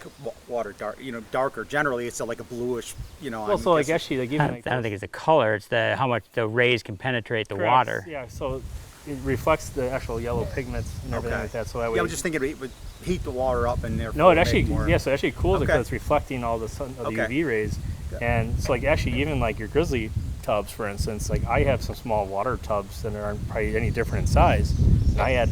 water dark, darker. Generally, it's like a bluish, Well, so like actually, like even I don't think it's the color. It's how much the rays can penetrate the water. Yeah. So it reflects the actual yellow pigments and everything like that. So that way. Yeah, I was just thinking it would heat the water up and therefore. No, it actually so it actually cools it because it's reflecting all the sun, the UV rays, and so like actually even like your grizzly tubs, for instance, like I have some small water tubs that aren't probably any different in size. And I had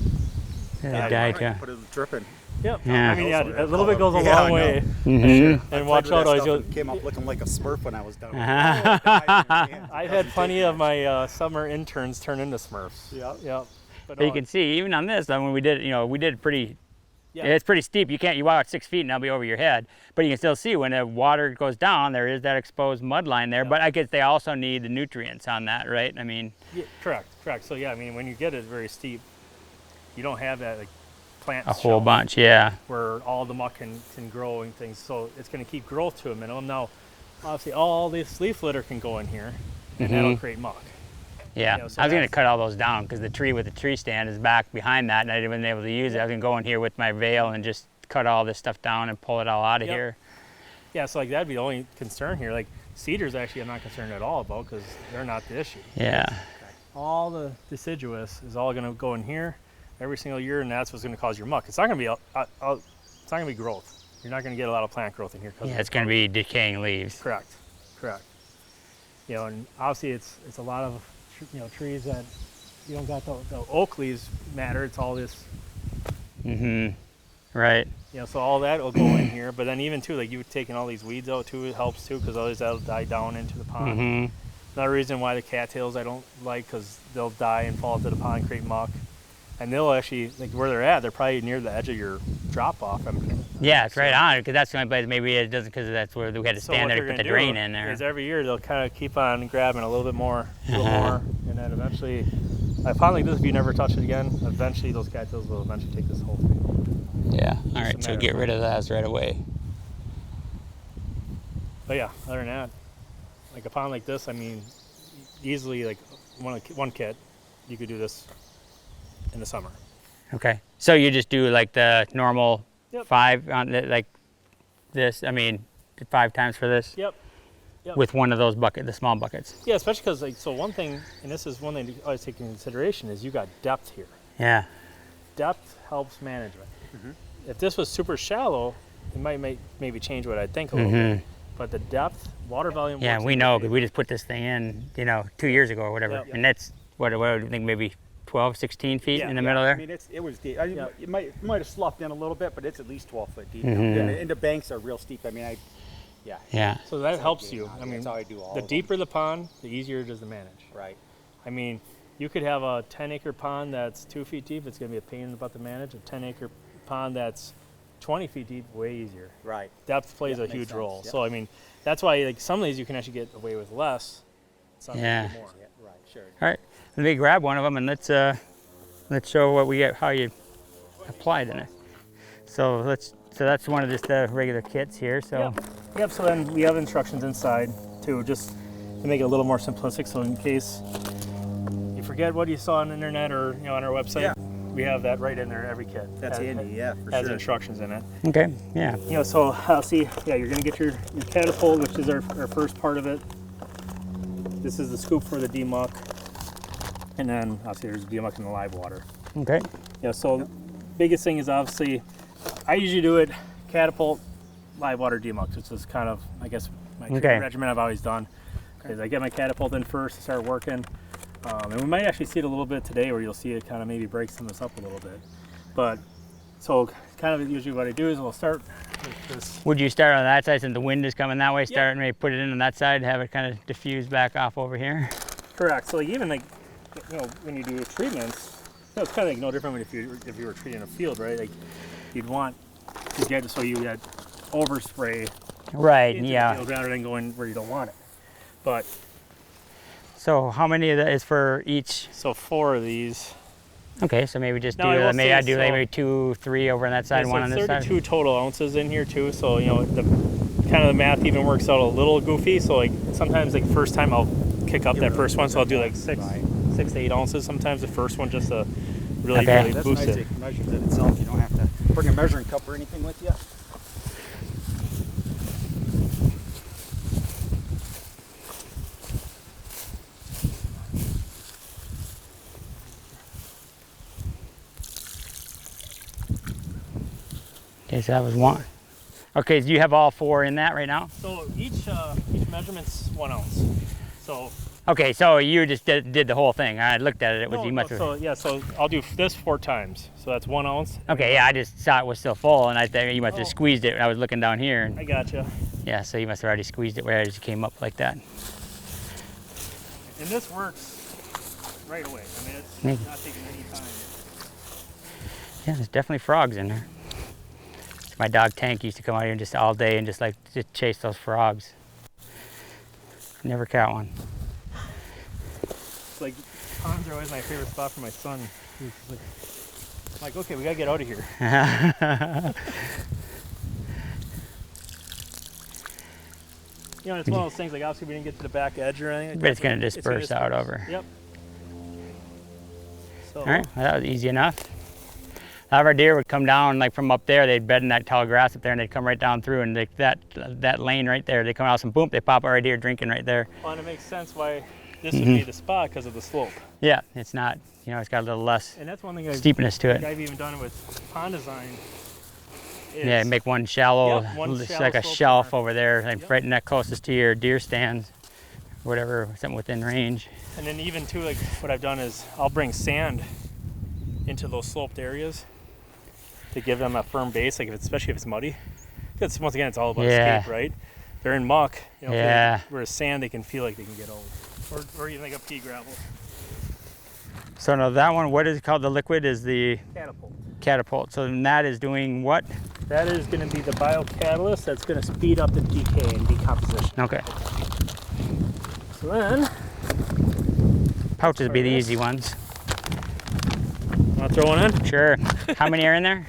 dye too. Put it dripping. Yep. Yeah. I mean, a little bit goes a long way. And watch out, always came up looking like a Smurf when I was done. I've had plenty of my summer interns turn into Smurfs. Yep. But you can see even on this, when we did, we did pretty. Yeah. It's pretty steep. You walk 6 feet and that'll be over your head. But you can still see when the water goes down, there is that exposed mud line there. But I guess they also need the nutrients on that, right? I mean. Yeah, correct. So yeah, I mean, when you get it very steep, you don't have that like plant. A whole bunch, yeah. Where all the muck can grow and things. So it's going to keep growth to a minimum. Now, obviously, all this leaf litter can go in here, and that'll create muck. Yeah, so I was going to cut all those down because the tree with the tree stand is back behind that, and I didn't able to use it. I was going to go in here with my veil and just cut all this stuff down and pull it all out of here. Yeah, so like that'd be the only concern here. Like cedars, actually, I'm not concerned at all about because they're not the issue. Yeah. All the deciduous is all going to go in here every single year, and that's what's going to cause your muck. It's not going to be it's not going to be growth. You're not going to get a lot of plant growth in here. Yeah, it's going to be decaying leaves. Correct. And obviously it's a lot of trees that you don't got the oak leaves matter. It's all this, Right. you know, so all that will go in here. But then even too, like you taking all these weeds out too, it helps too, because otherwise that'll die down into the pond. Another reason why the cattails I don't like, because they'll die and fall into the pond, create muck. And they'll actually, like where they're at, they're probably near the edge of your drop off. Yeah, it's right on it, because that's the only place maybe it doesn't, because that's where we had to stand there to put the drain in there. Is every year they'll kind of keep on grabbing a little bit more, and then eventually, a pond like this, if you never touch it again, eventually those cattails will eventually take this whole thing. Yeah, all right, so get rid of those right away. But yeah, other than that, like a pond like this, I mean, easily like one kit, you could do this in the summer. Okay, so you just do like the normal Yep. 5 on the, like this, I mean, 5 times for this? Yep. With one of those the small buckets? Yeah, especially because, like, so one thing, and this is one thing to always take into consideration, is you got depth here. Yeah. Depth helps management. If this was super shallow, it might maybe change what I'd think a little bit. But the depth, water volume. Yeah, we know, because we just put this thing in, you know, 2 years ago or whatever. And that's, what do you think, maybe 12, 16 feet in the middle there? I mean, it was deep. It might have sloughed in a little bit, but it's at least 12 foot deep. And the banks are real steep. I mean, Yeah. So that helps you. I mean, that's how I do all the of deeper the pond, the easier it is to manage. Right. I mean, you could have a 10-acre pond that's 2 feet deep. It's going to be a pain in the butt to manage. A 10-acre pond that's 20 feet deep, way easier. Right. Depth plays a huge role. So I mean, that's why like some of these you can actually get away with less. Some more. Yeah, right. Sure. All right, let me grab one of them and let's show what we get, how you applied in it. So that's one of just the regular kits here. So. Yep. So then we have instructions inside too, just to make it a little more simplistic. So in case you forget what you saw on the internet or on our website, we have that right in there. Every kit. That's handy. Yeah, for has sure. instructions in it. Okay. Yeah. So I'll see. Yeah, you're gonna get your catapult, which is our first part of it. This is the scoop for the demuck, and then obviously there's demuck in the live water. Okay. Yeah. So biggest thing is obviously, I usually do it catapult, live water demuck, which is kind of, I guess, my regimen I've always done. Is I get my catapult in first, start working, and we might actually see it a little bit today, where you'll see it kind of maybe break some of this up a little bit. But so kind of usually what I do is I'll start with this. Would you start on that side since the wind is coming that way? Start and maybe put it in on that side, have it kind of diffuse back off over here. Correct. So like even like when you do treatments, it's kind of like no different than if you were treating a field, right? Like you'd want to get so you had overspray. Right. Into the field rather than going where you don't want it. But so how many of that is for each? So 4 of these. Okay, so maybe just do maybe I do maybe 2, 3 over on that side, so one on this side. 32 total ounces in here too. So the kind of the math even works out a little goofy. So like sometimes like first time I'll kick up that first one, so I'll do like 6 to 8 ounces. Sometimes the first one just to really boost it. It measures it itself. You don't have to bring a measuring cup or anything with you. Okay, so that was 1. Okay, do you have all 4 in that right now? So each measurement's 1 ounce. So. Okay, so you just did the whole thing. I looked at it. It was you must have. So I'll do this 4 times. So that's 1 ounce. Okay, yeah, I just saw it was still full, and I thought you must have squeezed it. I was looking down here. And, I gotcha. Yeah, so you must have already squeezed it where it just came up like that. And this works right away. I mean, it's not taking any time. Yeah, there's definitely frogs in there. My dog Tank used to come out here and just all day and just chase those frogs. Never caught one. It's like ponds are always my favorite spot for my son. He's like, okay, we gotta get out of here. It's one of those things, like obviously we didn't get to the back edge or anything. But it's gonna disperse out over. Yep. So, all right, well, that was easy enough. A lot of our deer would come down like from up there, they'd bed in that tall grass up there, and they'd come right down through, and that lane right there, they come out and boom, they pop our deer drinking right there. Well, and it makes sense why this would be the spot because of the slope. Yeah, it's not, it's got a little less and that's one thing steepness to it. I've even done it with pond design. Yeah, make one shallow, one just shallow like a slope shelf over there, and right in that closest to your deer stands, whatever, something within range. And then even too, like what I've done is I'll bring sand into those sloped areas to give them a firm base, like especially if it's muddy. Because once again, it's all about escape, right? They're in muck, you know, whereas sand they can feel like they can get over, or even like a pea gravel. So now that one, what is it called? The liquid is the Catapult. catapult. So then that is doing what? That is going to be the biocatalyst that's going to speed up the decay and decomposition. Okay. So then, Pouches would be the easy ones. want to throw one in? Sure. How many are in there?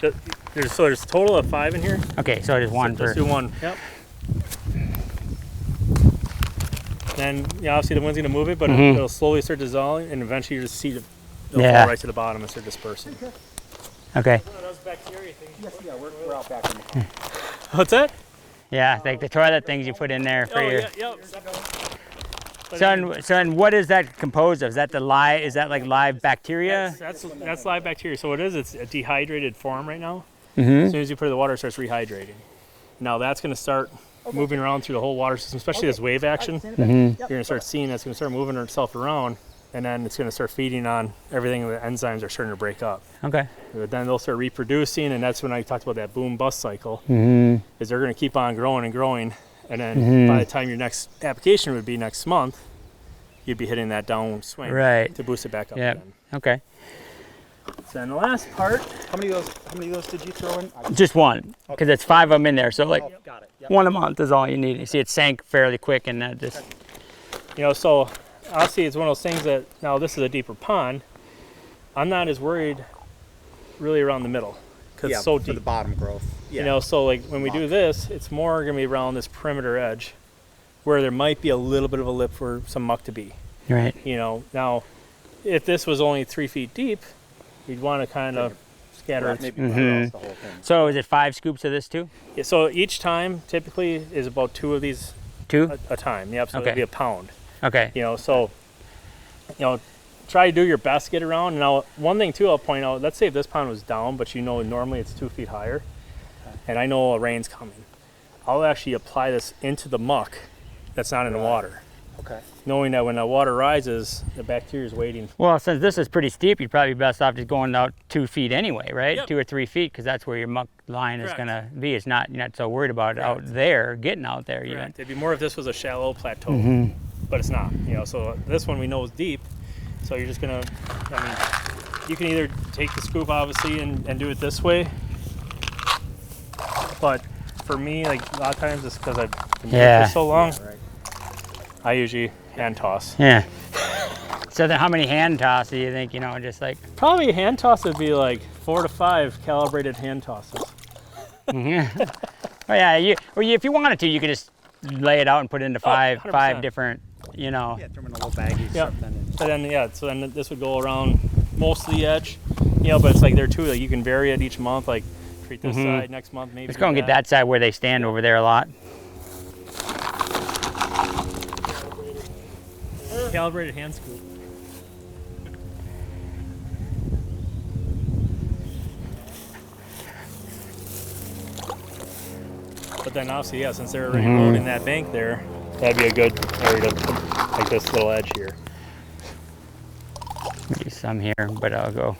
There's a total of 5 in here. Okay, so just one So per. just do one. Yep. Then, yeah, obviously the wind's going to move it, but it'll slowly start dissolving, and eventually you just see it'll fall right to the bottom and start dispersing. Okay. Those bacteria things. Yes, yeah, we're out back in the What's that? Yeah, like the toilet things you put in there for your. Yep. So and what is that composed of? Is that the live? Is that like live bacteria? That's live bacteria. So what it is, it's a dehydrated form right now. Mm-hmm. As soon as you put it in the water, it starts rehydrating. Now that's going to start moving around through the whole water system, especially this wave action. You're going to start seeing it's going to start moving itself around, and then it's going to start feeding on everything the enzymes are starting to break up. Okay. But then they'll start reproducing, and that's when I talked about that boom-bust cycle, Mm-hmm. is they're going to keep on growing and growing, and then by the time your next application would be next month, you'd be hitting that downswing Right. to boost it back up Yeah. again. Okay. So then the last part, How many of those did you throw in? Just one, because it's 5 of them in there. So like Got it. Yep. one a month is all you need. You see, it sank fairly quick, and that just. you know, so obviously it's one of those things that, now this is a deeper pond, I'm not as worried really around the middle, because it's so for deep. the bottom growth. Yeah. You know, so like when we do this, it's more going to be around this perimeter edge, where there might be a little bit of a lip for some muck to be. Right. You know, now if this was only 3 feet deep, you'd want to kind of scatter it. Maybe Mhm. the whole thing. So is it 5 scoops of this too? Yeah, so each time typically is about 2 of these 2? a time. Yep, so Okay. it'd be a pound. Okay. You know, so, you know, try to do your best to get around. Now, one thing too, I'll point out, let's say if this pond was down, but you know normally it's 2 feet higher, and I know a rain's coming, I'll actually apply this into the muck that's not in the water, Okay. knowing that when the water rises, the bacteria is waiting. Well, since this is pretty steep, you'd probably be best off just going out 2 feet anyway, right? Yep. 2 or 3 feet, because that's where your muck line is Correct. going to be. It's not, you're not so worried about it out there, getting out there even. Correct. It'd be more if this was a shallow plateau, Mm-hmm. but it's not. You know, so this one we know is deep, so you're just gonna, I mean, you can either take the scoop obviously and do it this way, but for me, like a lot of times it's because I've been doing it for so long, Right. I usually hand toss. Yeah. So then how many hand tosses do you think, you know, just like, Probably a hand toss would be like 4 to 5 calibrated hand tosses. oh yeah, if you wanted to, you could just lay it out and put it into five 100%. different, you know. Yeah, throw them in a little baggie. Yep. Something. But then, yeah, so then this would go around most of the edge, you know, but it's like there too, like you can vary it each month, like treat this side next month, maybe. Let's go and get that side where they stand over there a lot. Calibrated hand scoop. But then obviously, yeah, since they're already loading that bank there, that'd be a good area to put like this little edge here. Maybe some here, but I'll go.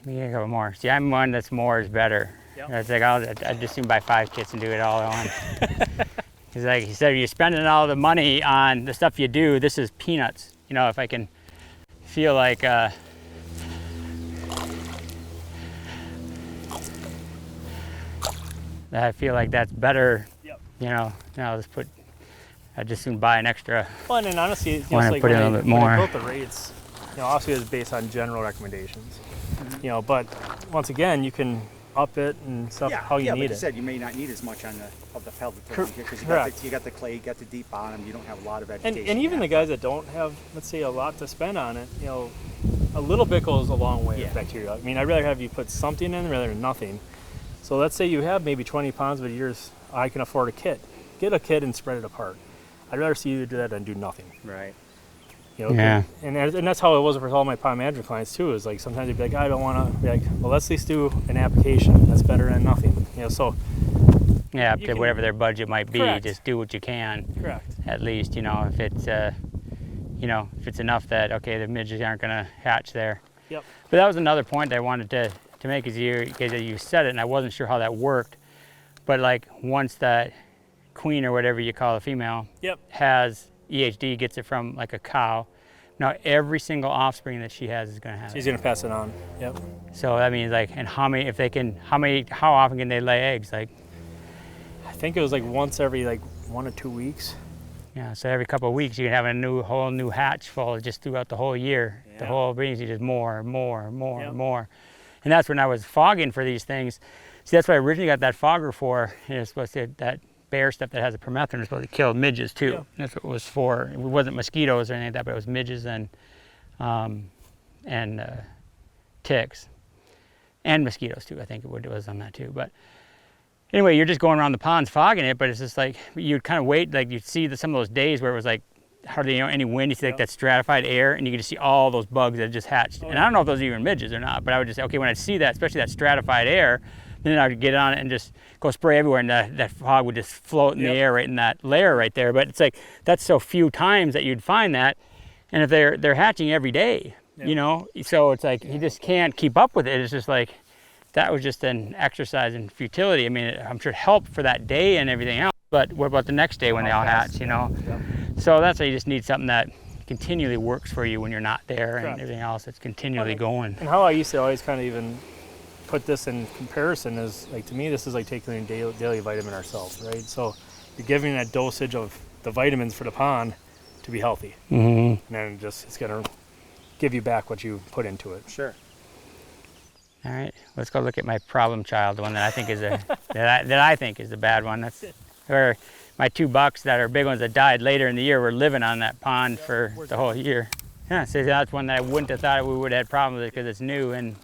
Maybe a couple more. See, I'm one that's more is better. Yep. It's like I'd just soon buy 5 kits and do it all at once. He's like, he said, you're spending all the money on the stuff you do. This is peanuts. You know, if I can feel like I feel like that's better. Yep. You know, I'll just put. I'd just soon buy an extra. Well, and then honestly, it's Wanna like put in when a I, little bit when I more. built the rates, you know, obviously it's based on general recommendations. You know, but once again, you can up it and stuff how you but need you it. said you may not need as much on of the pellet because Correct. you got the clay, you got the deep bottom, you don't have a lot of And vegetation. even the guys that don't have, let's say, a lot to spend on it, you know, a little bit goes a long way with Yeah. bacteria. I mean, I'd rather have you put something in rather than nothing. So let's say you have maybe 20 pounds, but yours, I can afford a kit. Get a kit and spread it apart. I'd rather see you do that than do nothing. Right. You know, Yeah. and that's how it was with all my pond management clients too. Is like sometimes they'd be like, I don't want to. Be like, well, let's at least do an application. That's better than nothing. You know, so Yeah, up you to can- whatever their budget might be. Correct. Just do what you can. Correct. At least, you know, if it's if it's enough that okay, the midges aren't gonna hatch there. Yep. But that was another point I wanted to make is because you said it and I wasn't sure how that worked. But like once that queen or whatever you call a female Yep. has EHD, gets it from like a cow, now every single offspring that she has is gonna have She's it. gonna pass it on. Yep. So that means like, and how often can they lay eggs? Like, I think it was like once every like 1 or 2 weeks. yeah, so every couple of weeks you can have a whole new hatch full just throughout the whole year. The Yeah. whole breeding season, just more, Yep. more. And that's when I was fogging for these things. See, that's what I originally got that fogger for. It's supposed to, that bear stuff that has a permethrin is supposed to kill midges too. Yeah. That's what it was for. It wasn't mosquitoes or anything like that, but it was midges and ticks. And mosquitoes too, I think it was on that too. But anyway, you're just going around the ponds fogging it, but it's just like, you'd kind of wait, like you'd see some of those days where it was like hardly any wind, you see like Yep. that stratified air, and you could just see all those bugs that just hatched. Oh, And yeah. I don't know if those are even midges or not, but I would just say, okay, when I see that, especially that stratified air, then I would get on it and just go spray everywhere, and that fog would just float in the Yep. air right in that layer right there. But it's like, that's so few times that you'd find that, and if they're hatching every day, Yep. you know, so it's like, you just can't keep up with it. It's just like, that was just an exercise in futility. I mean, I'm sure it helped for that day and everything else, but what about the next day when they all hatch, you know? Yep. So that's why you just need something that continually works for you when you're not there, and Correct. everything else that's continually going. And how I used to always kind of even put this in comparison is like, to me, this is like taking a daily vitamin ourselves, right? So you're giving that dosage of the vitamins for the pond to be healthy, Mm-hmm. and then it's gonna give you back what you put into it. Sure. All right, let's go look at my problem child, the one that I think is that I think is the bad one. That's where my 2 bucks that are big ones that died later in the year were living on that pond for the whole year. Yeah, so that's one that I wouldn't have thought we would have had problems with because it's new and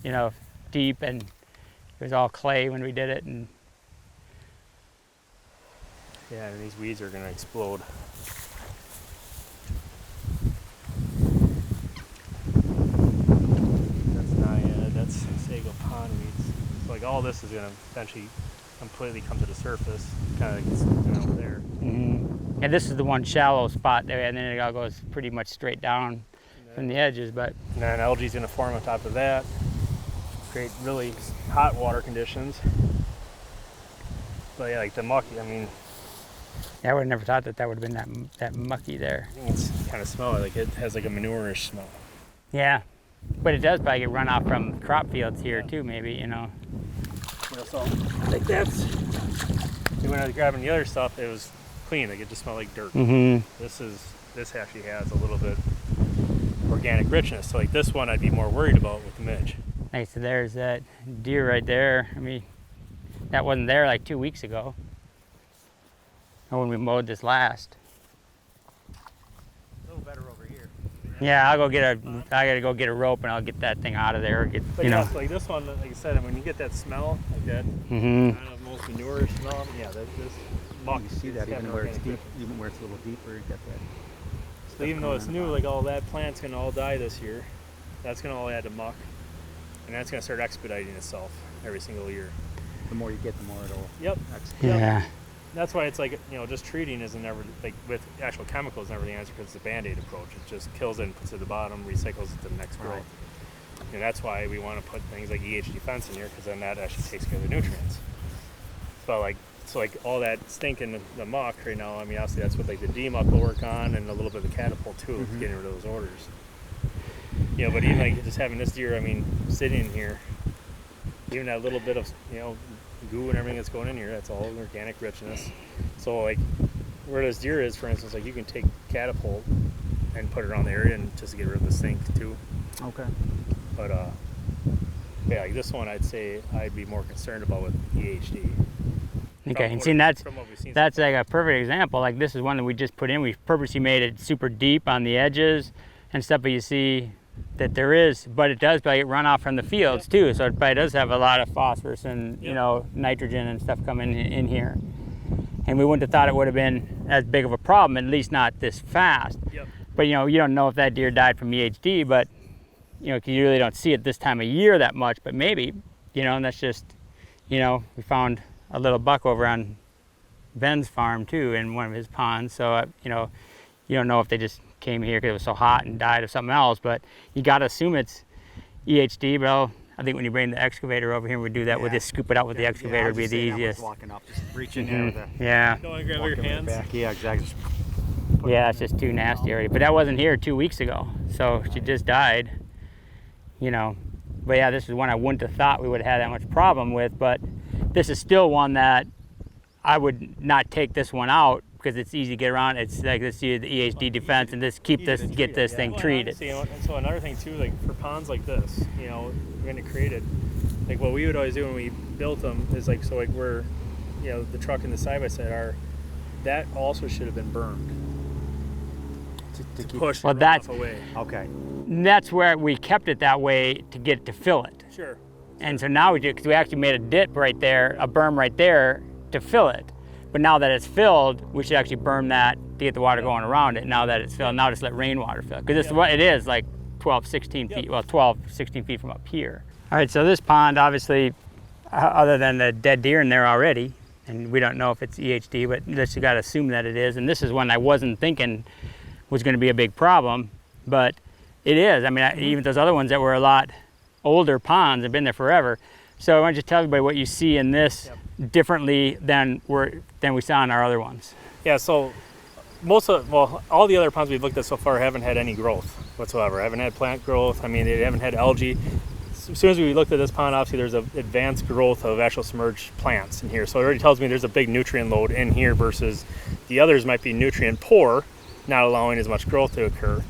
you know, deep, and it was all clay when we did it. And Yeah, and these weeds are gonna explode. That's naiad, that's sago pond weeds. So like all this is gonna eventually completely come to the surface, kind of like over there. and this is the one shallow spot there, and then it all goes pretty much straight down from the edges. But And then algae's gonna form on top of that, create really hot water conditions. But yeah, like the mucky, I mean, yeah, I would have never thought that would have been that mucky there. I think it's kind of smelly, like it has like a manure-ish smell. Yeah, but it does probably get runoff from crop fields here too, maybe, you know. You know, so like that's, when I was grabbing the other stuff, it was clean, like it just smelled like dirt. Mm-hmm. This actually has a little bit organic richness. So like this one I'd be more worried about with the midge. Hey, so there's that deer right there. I mean, that wasn't there like 2 weeks ago, or when we mowed this last. A little better over here. Yeah, I gotta go get a rope and I'll get that thing out of there. Or get, But you yeah, know. like this one, like I said, when you get that smell, like that Mm-hmm. kind of most manure smell, yeah, this muck. You see is that having even where it's organic deep, even where it's a little deeper, you got that. So even though it's new, like all that plant's gonna all die this year, that's gonna all add to muck, and that's gonna start expediting itself every single year. The more you get, the more it'll. Yep. Yeah. That's why it's like, you know, just treating isn't never, like with actual chemicals, never the answer, because it's a band-aid approach. It just kills it and puts it at the bottom, recycles it to the next growth. Right. And that's why we want to put things like EHD Fense in here, because then that actually takes care of the nutrients. So like all that stink in the muck right now, I mean, obviously that's what like the D-muck will work on, and a little bit of the catapult too, getting rid of those odors. Yeah, but even like just having this deer, I mean, sitting in here, even that little bit of, you know, goo and everything that's going in here, that's all organic richness. So like where this deer is, for instance, like you can take catapult and put it around the area and just to get rid of the stink too. Okay. But yeah, like this one I'd say I'd be more concerned about with EHD. Okay, and From see, what- from what we've seen so that's like a perfect example. Like this is one that we just put in. We purposely made it super deep on the edges and stuff, but you see that there is, but it does probably run off from the fields too. So it probably does have a lot of phosphorus and you know, nitrogen and stuff coming in here. And we wouldn't have thought it would have been as big of a problem, at least not this fast. Yep. But you know, you don't know if that deer died from EHD, but you know, 'cause you really don't see it this time of year that much. But maybe, you know, and that's just, you know, we found a little buck over on Ben's farm too, in one of his ponds. So you know, you don't know if they just came here because it was so hot and died of something else, but you got to assume it's EHD. But I think when you bring the excavator over here, we do that. We'll just scoop it out with the excavator. It'd be the easiest. Walking up, just reach in there with the, Yeah. Don't want to grab your hands. back. Yeah, exactly. Yeah, it's just too nasty already. But that wasn't here 2 weeks ago, so she just died. You know, but yeah, this is one I wouldn't have thought we would have had that much problem with. But this is still one that I would not take this one out because it's easy to get around. It's like, let's do the EHD Fense and just keep this, get this thing treated. And so another thing too, like for ponds like this, you know, we're going to create it. Like what we would always do when we built them is like, so like we're, you know, the truck and the side by side are, that also should have been burned to push the runoff away. Okay. And that's where we kept it that way to get it to fill it. Sure. And so now we do, because we actually made a dip right there, a berm right there to fill it. But now that it's filled, we should actually berm that to get the water going around it. Now that it's filled, now just let rainwater fill it. Because this is what it is, like 12, 16 feet, well, 12, 16 feet from up here. All right, so this pond, obviously, other than the dead deer in there already, and we don't know if it's EHD, but just you got to assume that it is. And this is one I wasn't thinking was going to be a big problem, but it is. I mean, even those other ones that were a lot older ponds have been there forever. So I want to just tell everybody what you see in this differently than we saw in our other ones. Yeah, so all the other ponds we've looked at so far haven't had any growth whatsoever. Haven't had plant growth. I mean, they haven't had algae. As soon as we looked at this pond, obviously there's an advanced growth of actual submerged plants in here. So it already tells me there's a big nutrient load in here versus the others might be nutrient poor, not allowing as much growth to occur.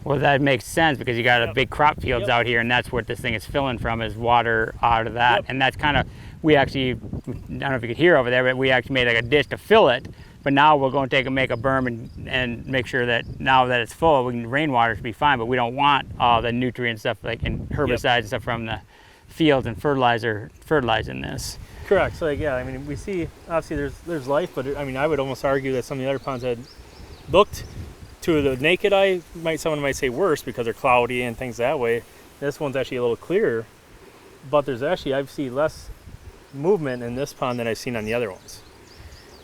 Well, that makes sense because you got a big crop fields out here, and that's what this thing is filling from, is water out of that. And that's kind of, we actually, I don't know if you could hear over there, but we actually made like a dish to fill it. But now we're going to make a berm and make sure that now that it's full, rainwater should be fine. But we don't want all the nutrient stuff like and herbicides and stuff from the fields and fertilizing this. Correct. So like, yeah, I mean, we see obviously there's life, but I mean, I would almost argue that some of the other ponds had looked to the naked eye, someone might say worse because they're cloudy and things that way. This one's actually a little clearer, but there's actually, I've seen less movement in this pond than I've seen on the other ones.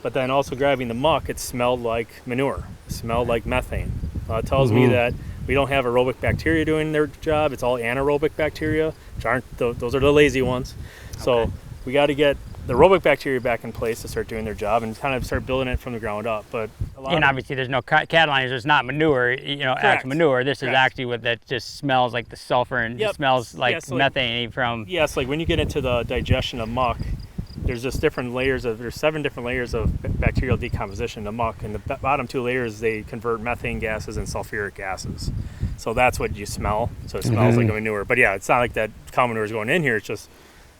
But then also grabbing the muck, it smelled like manure. It smelled like methane. It tells me that we don't have aerobic bacteria doing their job. It's all anaerobic bacteria, which aren't, those are the lazy ones. So we got to get the aerobic bacteria back in place to start doing their job and kind of start building it from the ground up. But obviously there's no catalyzers, there's not manure, actual manure. This is actually what that just smells like the sulfur and it smells like methane from. Yes, like when you get into the digestion of muck, there's just different layers there's 7 different layers of bacterial decomposition to muck, and the bottom 2 layers, they convert methane gases and sulfuric gases. So that's what you smell. So it smells like a manure. But yeah, it's not like that cow manure is going in here. It's just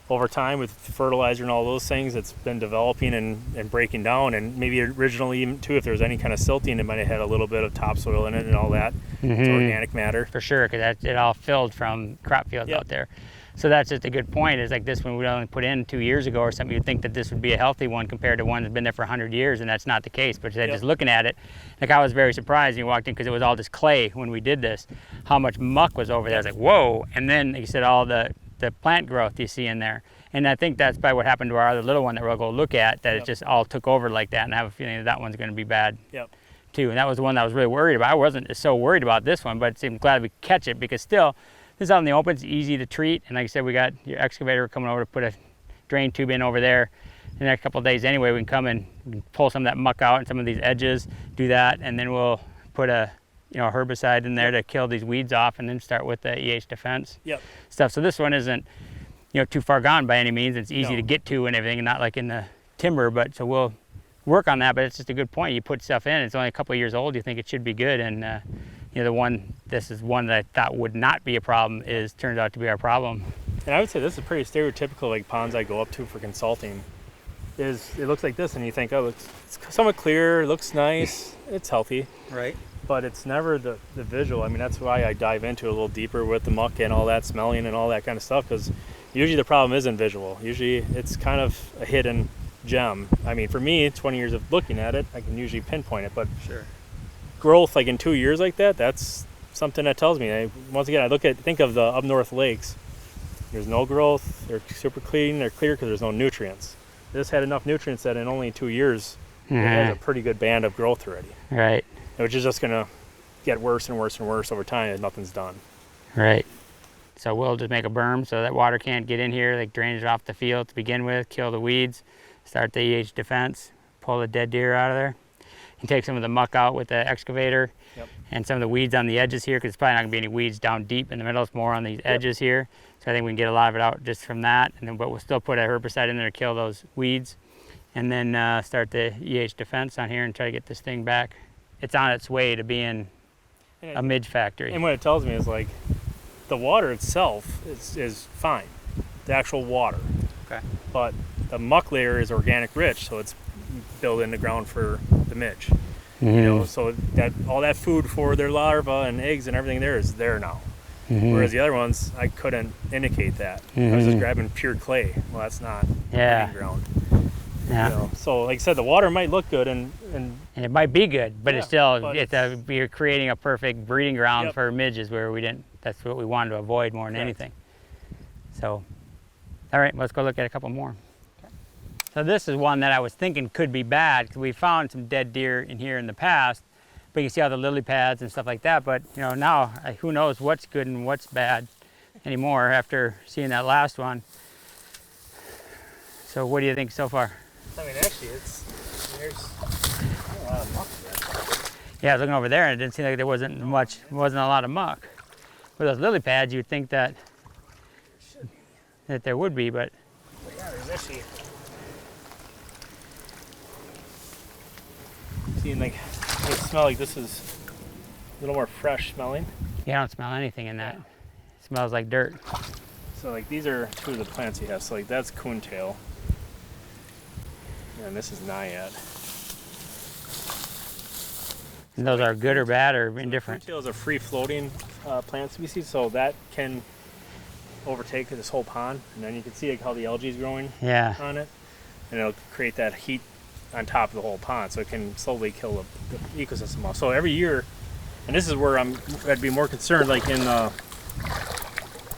over time with fertilizer and all those things, it's been developing and breaking down. And maybe originally even too, if there was any kind of silting, it might have had a little bit of topsoil in it and all that. It's organic matter. For sure, because it all filled from crop fields out there. So that's just a good point, is like this one we only put in 2 years ago or something. You'd think that this would be a healthy one compared to one that's been there for 100 years, and that's not the case. But just looking at it, like I was very surprised when you walked in because it was all just clay when we did this, how much muck was over there. I was like, whoa. And then, like you said, all the plant growth you see in there. And I think that's probably what happened to our other little one that we'll go look at, that it just all took over like that, and I have a feeling that one's going to be bad too. And that was the one that I was really worried about. I wasn't so worried about this one, but I'm glad we catch it because still, this is out in the open, it's easy to treat. And like I said, we got your excavator coming over to put a drain tube in over there. In the next couple of days anyway, we can come and pull some of that muck out and some of these edges, do that, and then we'll put a herbicide in there to kill these weeds off, and then start with the EHD Fense stuff. So this one isn't too far gone by any means. It's easy to get to and everything, and not like in the timber, but so we'll work on that. But it's just a good point. You put stuff in, it's only a couple of years old, you think it should be good, and this is one that I thought would not be a problem, turns out to be our problem. And I would say this is pretty stereotypical, like ponds I go up to for consulting. It looks like this, and you think, oh, it's somewhat clear, looks nice, it's healthy, right? But it's never the visual. I mean, that's why I dive into it a little deeper with the muck and all that smelling and all that kind of stuff, because usually the problem isn't visual. Usually it's kind of a hidden gem. I mean, for me, 20 years of looking at it, I can usually pinpoint it, but growth like in 2 years like that, that's something that tells me. Once again, think of the up north lakes. There's no growth, they're super clean, they're clear because there's no nutrients. this had enough nutrients that in only 2 years, it has a pretty good band of growth already. Right. Which is just gonna get worse and worse and worse over time if nothing's done. Right. So we'll just make a berm so that water can't get in here, like drain it off the field to begin with, kill the weeds, start the EHD Fense, pull the dead deer out of there. And take some of the muck out with the excavator and some of the weeds on the edges here, because it's probably not gonna be any weeds down deep in the middle. It's more on these edges here. So I think we can get a lot of it out just from that. And then, but we'll still put a herbicide in there to kill those weeds. And then start the EHD Fense on here and try to get this thing back. It's on its way to being a midge factory. And what it tells me is like, the water itself is fine, the actual water. Okay. But the muck layer is organic rich, so it's built in the ground for the midge. You know, so that all that food for their larvae and eggs and everything there is there now. Whereas the other ones, I couldn't indicate that. I was just grabbing pure clay. Well, that's not breeding ground. Yeah. You know? So, like I said, the water might look good and it might be good, but Yeah, it's still, but you're creating a perfect breeding ground for midges where we didn't, that's what we wanted to avoid more than anything. So, all right, let's go look at a couple more. So this is one that I was thinking could be bad, because we found some dead deer in here in the past, but you can see all the lily pads and stuff like that. But you know, now who knows what's good and what's bad anymore after seeing that last one. So what do you think so far? I mean, actually, there's a lot of muck there. Yeah, I was looking over there and it didn't seem like there wasn't a lot of muck. With those lily pads, you'd think that there would be, but yeah, there's actually. Seeing like, it smell like this is a little more fresh smelling. yeah, I don't smell anything in that. It smells like dirt. So like these are two of the plants you have. So like that's coontail. And this is naiad. And those are good or bad or indifferent? Coontail is a free-floating plant species, so that can overtake this whole pond. And then you can see like how the algae is growing on it. And it'll create that heat on top of the whole pond, so it can slowly kill the ecosystem off. So every year, and this is where I'd be more concerned, like in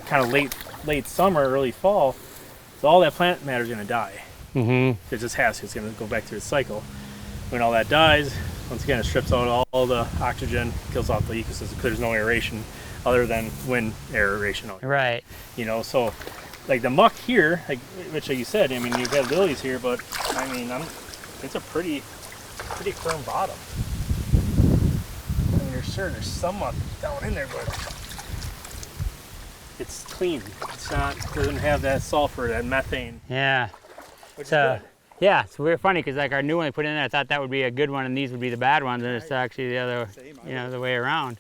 kind of late summer, early fall, so all that plant matter is going to die. Because this Haas is going to go back through its cycle. When all that dies, once again, it strips out all the oxygen, kills off the ecosystem, because there's no aeration other than wind aeration. Right. You know, so like the muck here, like, which like you said, I mean, you've got lilies here, but I mean, it's a pretty firm bottom. I mean, there's some muck down in there, but it's clean. Doesn't have that sulfur, that methane. Yeah. Which is So, good. yeah, it's weird, funny, because like our new one we put in there, I thought that would be a good one and these would be the bad ones, and it's actually the other, the way around.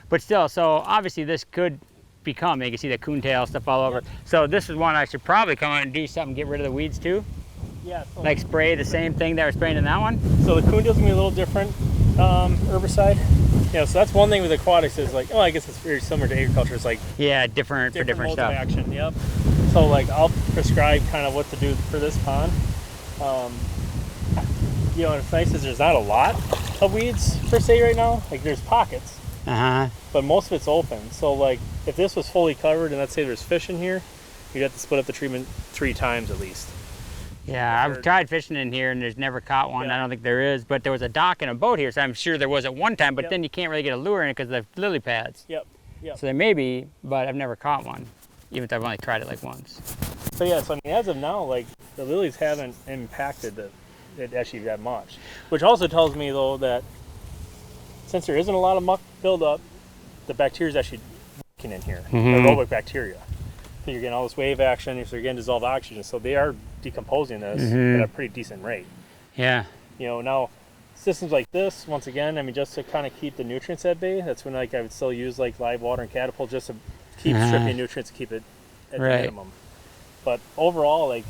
But still, so obviously this could become, you can see the coontail stuff all over. So this is one I should probably come out and do something, get rid of the weeds too. Yeah. So, Like spray the same thing that we're spraying in that one. so the coontail's gonna be a little different herbicide. Yeah, so that's one thing with aquatics is like, I guess it's very similar to agriculture. It's like Yeah, different for different modes of stuff. action. Yep. So like I'll prescribe kind of what to do for this pond. You know, and it's nice is there's not a lot of weeds per se right now. Like there's pockets, but most of it's open. So like if this was fully covered and let's say there's fish in here, you'd have to split up the treatment 3 times at least. Yeah, I've tried fishing in here and there's never caught one. Yeah. I don't think there is, but there was a dock and a boat here, so I'm sure there was at one time, but Yep. then you can't really get a lure in it because of the lily pads. Yep. So there may be, but I've never caught one, even if I've only tried it like once. So yeah, so I mean, as of now, like the lilies haven't impacted it actually that much, which also tells me though that since there isn't a lot of muck buildup, the bacteria is actually working in here, aerobic bacteria. So you're getting all this wave action, so you're getting dissolved oxygen, so they are decomposing this at a pretty decent rate. Yeah. You know, now systems like this, once again, I mean, just to kind of keep the nutrients at bay, that's when like I would still use like live water and catapult just to keep stripping nutrients to keep it at the minimum. But overall, like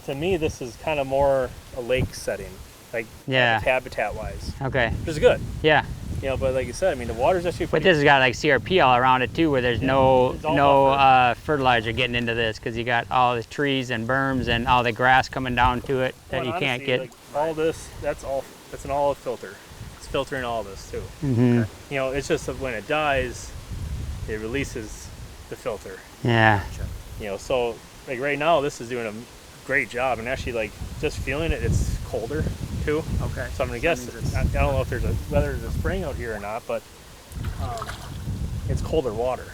to me, this is kind of more a lake setting, like habitat wise. Okay. Which is good. Yeah. You know, but like you said, I mean, the water's actually But pretty. this has got like CRP all around it too, where there's It's all no fertilizer getting into this, because you got all the trees and berms and all the grass coming down to it that you can't get. Like, all this, that's an olive filter. It's filtering all this too. Mm-hmm. You know, it's just that when it dies, it releases the filter. Yeah. You know, so like right now, this is doing great job. And actually, like, just feeling it, it's colder too. Okay. So I'm gonna guess, I don't know if whether there's a spring out here or not, but it's colder water.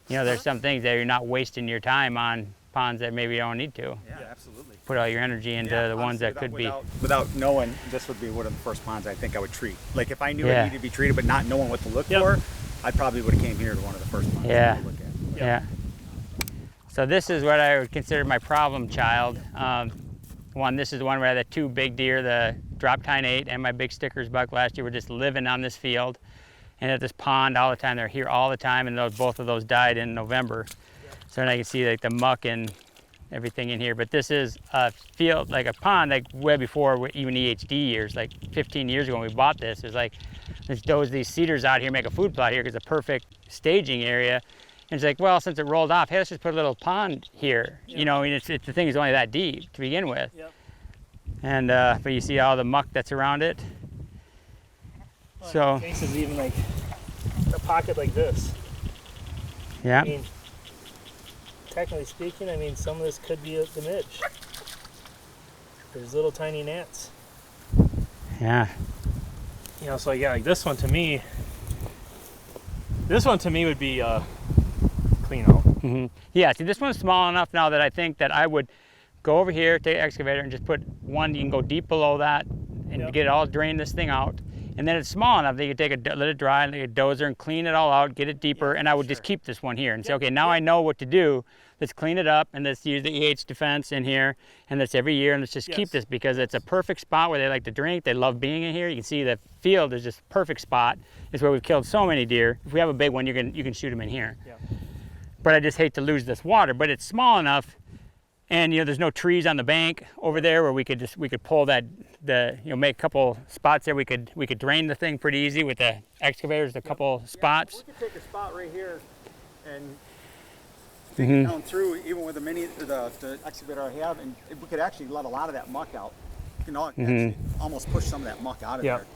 You know, there's some things that you're not wasting your time on ponds that maybe you don't need to. Yeah, absolutely. Put all your energy into the ones that could be. Without knowing, this would be one of the first ponds I think I would treat. Like if I knew Yeah. it needed to be treated, but not knowing what to look for, I probably would have came here to one of the first ponds Yeah. to look at. Yeah. So this is what I would consider my problem child. This is the one where I had the 2 big deer, the drop tine 8 and my big stickers buck last year were just living on this field and at this pond all the time. They're here all the time, and both of those died in November. So now you can see like the muck and everything in here. But this is a field, like a pond, like way before even EHD years, like 15 years ago when we bought this. There's like, these cedars out here make a food plot here because it's a perfect staging area. And it's like, well, since it rolled off, hey, let's just put a little pond here. Yep. You know, I mean, the thing is only that deep to begin with. Yep. And but you see all the muck that's around it. Well, So in cases even like a pocket like this. yeah. I mean, technically speaking, I mean, some of this could be the midge. There's little tiny gnats. Yeah. You know, so yeah, like this one to me would be clean out. Mm-hmm. Yeah, see, this one's small enough now that I think that I would go over here, take an excavator, and just put one. You can go deep below that and Yep. get it all, drain this thing out. And then it's small enough that you can let it dry, and take a dozer and clean it all out, get it deeper. And I would just keep this one here and say, okay, now I know what to do. Let's clean it up, and let's use the EHD Fense in here, and that's every year, and let's just keep this because it's a perfect spot where they like to drink. They love being in here. You can see the field is just a perfect spot. It's where we've killed so many deer. If we have a big one, you can shoot them in here. Yeah. But I just hate to lose this water. But it's small enough, and you know, there's no trees on the bank over there where we could pull that, make a couple spots there. We could drain the thing pretty easy with the excavators. A couple spots. We could take a spot right here and Mhm. down through, even with the excavator I have, and we could actually let a lot of that muck out. You know, actually almost push some of that muck out of there.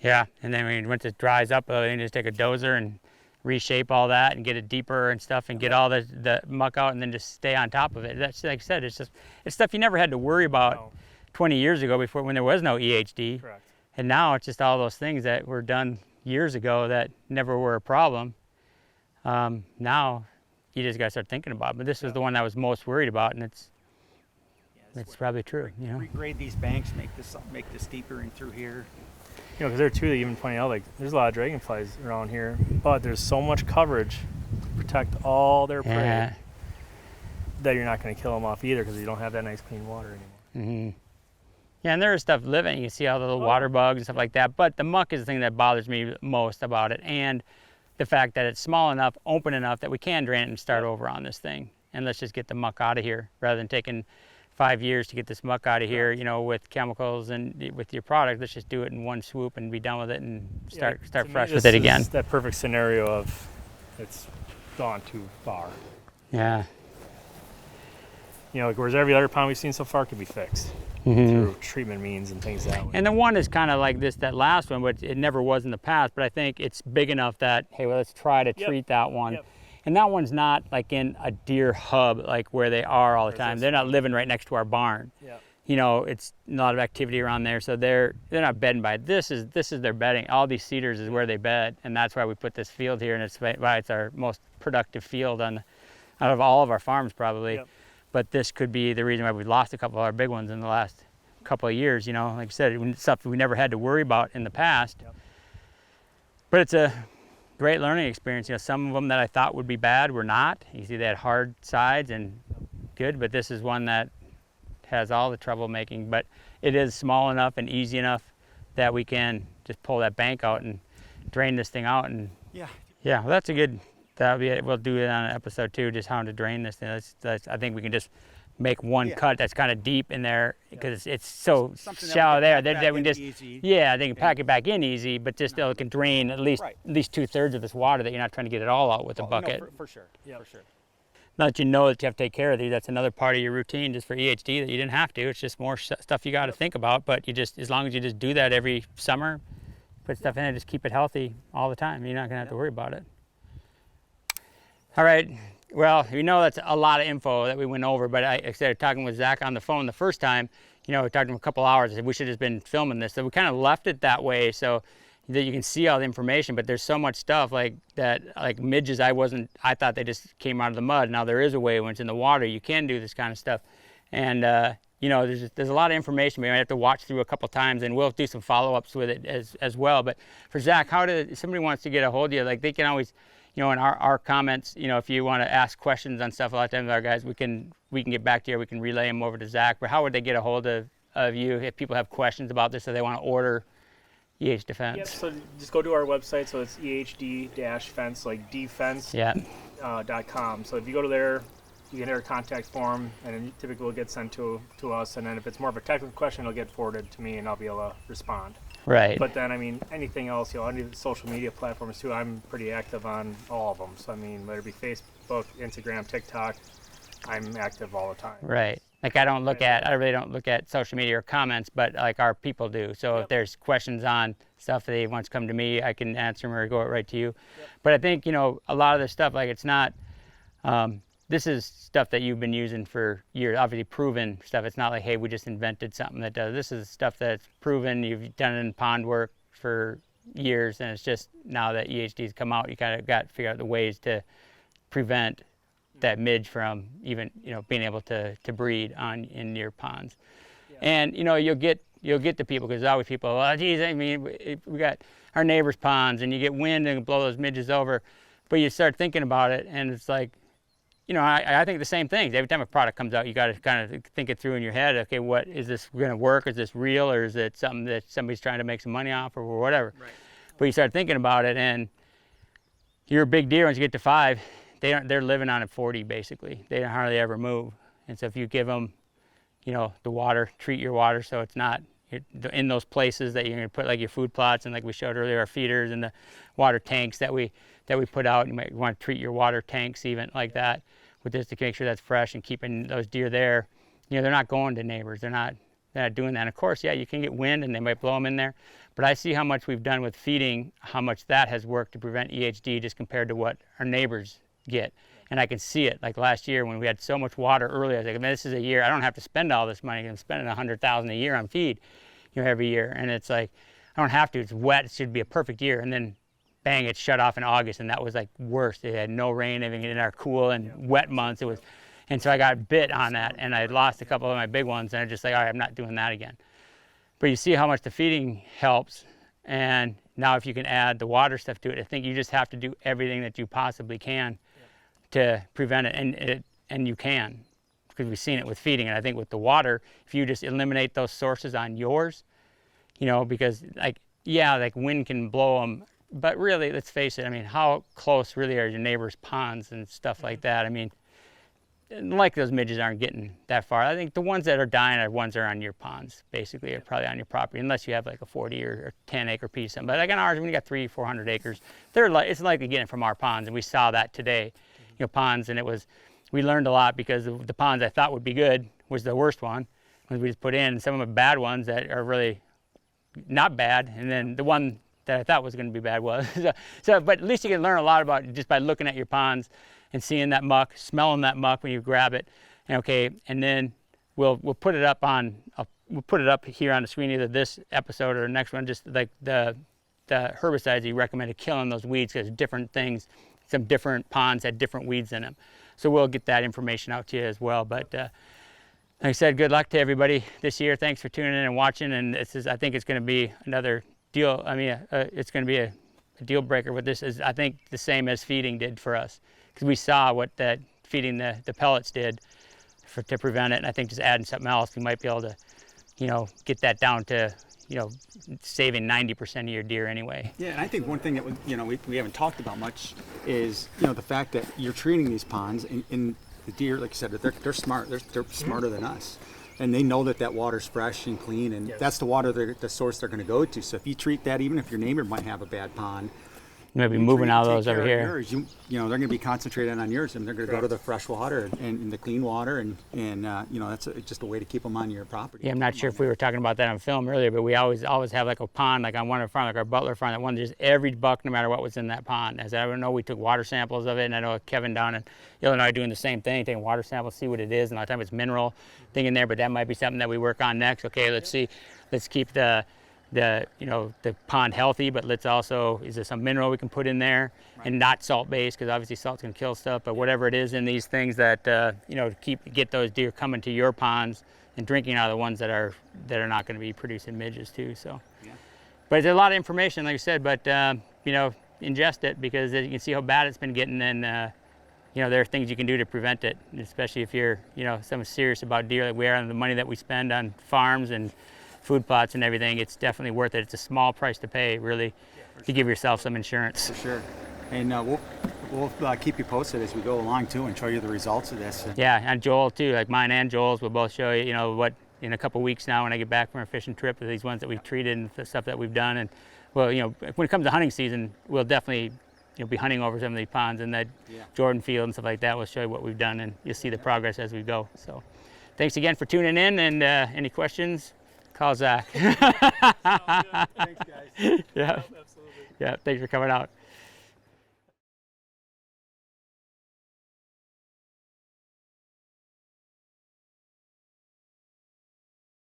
Yeah, and then once it dries up, you just take a dozer and reshape all that and get it deeper and stuff, and get all the muck out, and then just stay on top of it. That's, like I said, it's stuff you never had to worry about 20 years ago, before, when there was no EHD. Correct. And now it's just all those things that were done years ago that never were a problem. Now you just got to start thinking about it. But this was the one I was most worried about, and it's probably true. You know. Regrade these banks, make this deeper in through here. You know, because there are two that even pointing out, like, there's a lot of dragonflies around here, but there's so much coverage to protect all their prey that you're not going to kill them off either, because you don't have that nice clean water anymore. Mm-hmm. Yeah, and there is stuff living. You can see all the little water bugs and stuff like that. But the muck is the thing that bothers me most about it, and the fact that it's small enough, open enough that we can drain it and start over on this thing. And let's just get the muck out of here, rather than taking 5 years to get this muck out of here, you know, with chemicals and with your product. Let's just do it in one swoop and be done with it, and start fresh with it again. It's that perfect scenario of it's gone too far. Yeah. You know, like, whereas every other pond we've seen so far can be fixed through treatment means and things that way. And the one is kind of like that last one, but it never was in the past. But I think it's big enough that, hey, well, let's try to treat that one. Yep. And that one's not like in a deer hub, like where they are all the time. They're not living right next to our barn. Yep. You know, it's a lot of activity around there, so they're not bedding by it. This is their bedding. All these cedars is where they bed, and that's why we put this field here, and it's why it's our most productive field out of all of our farms probably. Yep. But this could be the reason why we've lost a couple of our big ones in the last couple of years. You know, like I said, stuff we never had to worry about in the past. Yep. But it's a great learning experience. You know, some of them that I thought would be bad were not. You see, they had hard sides and good, but this is one that has all the trouble making. But it is small enough and easy enough that we can just pull that bank out and drain this thing out. And yeah, well, that's a good. That'll be it. We'll do it on episode 2, just how to drain this thing. I think we can just make one cut that's kind of deep in there, because it's so shallow there that we can just they can pack it back in easy, but just it can drain at least 2/3 of this water that you're not trying to get it all out with a bucket. No, for sure. Yeah, for sure. Now that you know that you have to take care of these, that's another part of your routine just for EHD that you didn't have to. It's just more stuff you got to think about, but you just, as long as you just do that every summer, put stuff in it, just keep it healthy all the time. You're not gonna have to worry about it. All right, Well, you know, that's a lot of info that we went over, but I started talking with Zach on the phone the first time, you know, we talked to him a couple hours. I said, we should have just been filming this. So we kind of left it that way so that you can see all the information, but there's so much stuff like that, like midges, I thought they just came out of the mud. Now there is a way when it's in the water, you can do this kind of stuff. And, you know, there's a lot of information. We might have to watch through a couple times, and we'll do some follow-ups with it as well. But for Zach, if somebody wants to get a hold of you, like they can always, you know, in our comments, you know, if you want to ask questions on stuff, a lot of times our guys, we can get back to you, we can relay them over to Zach. But how would they get a hold of you if people have questions about this, or they want to order EHDfense? Yep, so just go to our website, so it's EHD-Fense, like defense. Yeah. .com. So if you go to there, you can enter a contact form, and then typically will get sent to us. And then if it's more of a technical question, it'll get forwarded to me, and I'll be able to respond. Right. But then, I mean, anything else, you know, any of the social media platforms too, I'm pretty active on all of them. So, I mean, whether it be Facebook, Instagram, TikTok, I'm active all the time. Right. Like I really don't look at social media or comments, but like our people do. So if there's questions on stuff that they want to come to me, I can answer them or go right to you. Yep. But I think, you know, a lot of this stuff, like it's not, this is stuff that you've been using for years, obviously proven stuff. It's not like, hey, we just invented something that does. This is stuff that's proven. You've done it in pond work for years, and it's just now that EHD's come out, you kind of got to figure out the ways to prevent that midge from even, you know, being able to breed in your ponds. Yeah. And, you know, you'll get the people, because there's always people, well, geez, I mean, we got our neighbor's ponds, and you get wind and blow those midges over. But you start thinking about it, and it's like, you know, I think the same things. Every time a product comes out, you got to kind of think it through in your head. Okay, what is this going to work? Is this real, or is it something that somebody's trying to make some money off, or whatever? Right. But you start thinking about it, and you're a big deer. Once you get to 5, they're living on at 40 basically. They don't hardly ever move. And so if you give them, you know, the water, treat your water so it's not in those places that you're going to put like your food plots, and like we showed earlier, our feeders and the water tanks that we put out. You might want to treat your water tanks even like that with this to make sure that's fresh and keeping those deer there. You know, they're not going to neighbors. They're not doing that. And of course, yeah, you can get wind and they might blow them in there. But I see how much we've done with feeding, how much that has worked to prevent EHD just compared to what our neighbors get. And I can see it. Like last year when we had so much water early, I was like, man, this is a year I don't have to spend all this money. I'm spending $100,000 a year on feed, you know, every year. And it's like, I don't have to. It's wet. It should be a perfect year. And then bang, it shut off in August, and that was like worse. It had no rain, everything in our cool and wet months. It was, and so I got bit on that, and I lost a couple of my big ones, and I just like, all right, I'm not doing that again. But you see how much the feeding helps, and now if you can add the water stuff to it, I think you just have to do everything that you possibly can to prevent it, and you can, because we've seen it with feeding. And I think with the water, if you just eliminate those sources on yours, you know, because like, yeah, like wind can blow them, but really, let's face it, I mean, how close really are your neighbors' ponds and stuff like that? I mean, like those midges aren't getting that far. I think the ones that are dying are ones that are on your ponds, basically, or probably on your property, unless you have like a 40 or 10 acre piece. But like on ours, when you got 300-400 acres, it's likely getting from our ponds, and we saw that today, you know, ponds, and we learned a lot, because the ponds I thought would be good was the worst one, when we just put in some of the bad ones that are really not bad, and then the one that I thought was going to be bad was. But at least you can learn a lot about it just by looking at your ponds and seeing that muck, smelling that muck when you grab it. And okay, and then we'll put it up we'll put it up here on the screen, either this episode or the next one, just like the herbicides you recommended killing those weeds, because different things, some different ponds had different weeds in them. So we'll get that information out to you as well. But like I said, good luck to everybody this year. Thanks for tuning in and watching. And I think it's going to be another deal. I mean, it's going to be a deal breaker with this. Is I think the same as feeding did for us, because we saw what that feeding the pellets did to prevent it. And I think just adding something else, we might be able to, you know, get that down to, you know, saving 90% of your deer anyway. Yeah, and I think one thing that we haven't talked about much is, you know, the fact that you're treating these ponds, and the deer, like you said, they're smart. They're smarter than us. And they know that water's fresh and clean, and that's the water, the source they're going to go to. So if you treat that, even if your neighbor might have a bad pond, Maybe moving all those over here. Yours, you know, they're going to be concentrated on yours, and they're going to go to the fresh water and the clean water, and you know, that's just a way to keep them on your property. Yeah, I'm not sure if we were talking about that on film earlier, but we always have like a pond, like on one of the farm, like our Butler farm, that one just every buck, no matter what was in that pond. As I know, we took water samples of it, and I know Kevin down in Illinois doing the same thing, taking water samples, see what it is, and a lot of times it's mineral thing in there, but that might be something that we work on next. Okay, let's see, let's keep the pond healthy, but let's also, is there some mineral we can put in there, and not salt based, because obviously salt's going to kill stuff, but whatever it is in these things that you know, get those deer coming to your ponds and drinking out of the ones that are not going to be producing midges too. So but it's a lot of information, like I said, but you know, ingest it, because you can see how bad it's been getting, and you know, there are things you can do to prevent it, especially if you're, you know, someone serious about deer like we are, and the money that we spend on farms and food plots and everything. It's definitely worth it. It's a small price to pay, really, to give yourself some insurance. For sure. And we'll keep you posted as we go along too, and show you the results of this. Yeah, and Joel too, like mine and Joel's, we'll both show you, you know, what in a couple weeks now when I get back from our fishing trip, these ones that we've treated and the stuff that we've done. And well, you know, when it comes to hunting season, we'll definitely, you know, be hunting over some of these ponds and that Jordan field and stuff like that. We'll show you what we've done, and you'll see the progress as we go. So thanks again for tuning in, and any questions, call Zach. Thanks, guys. Yeah. Absolutely. Yeah, thanks for coming out.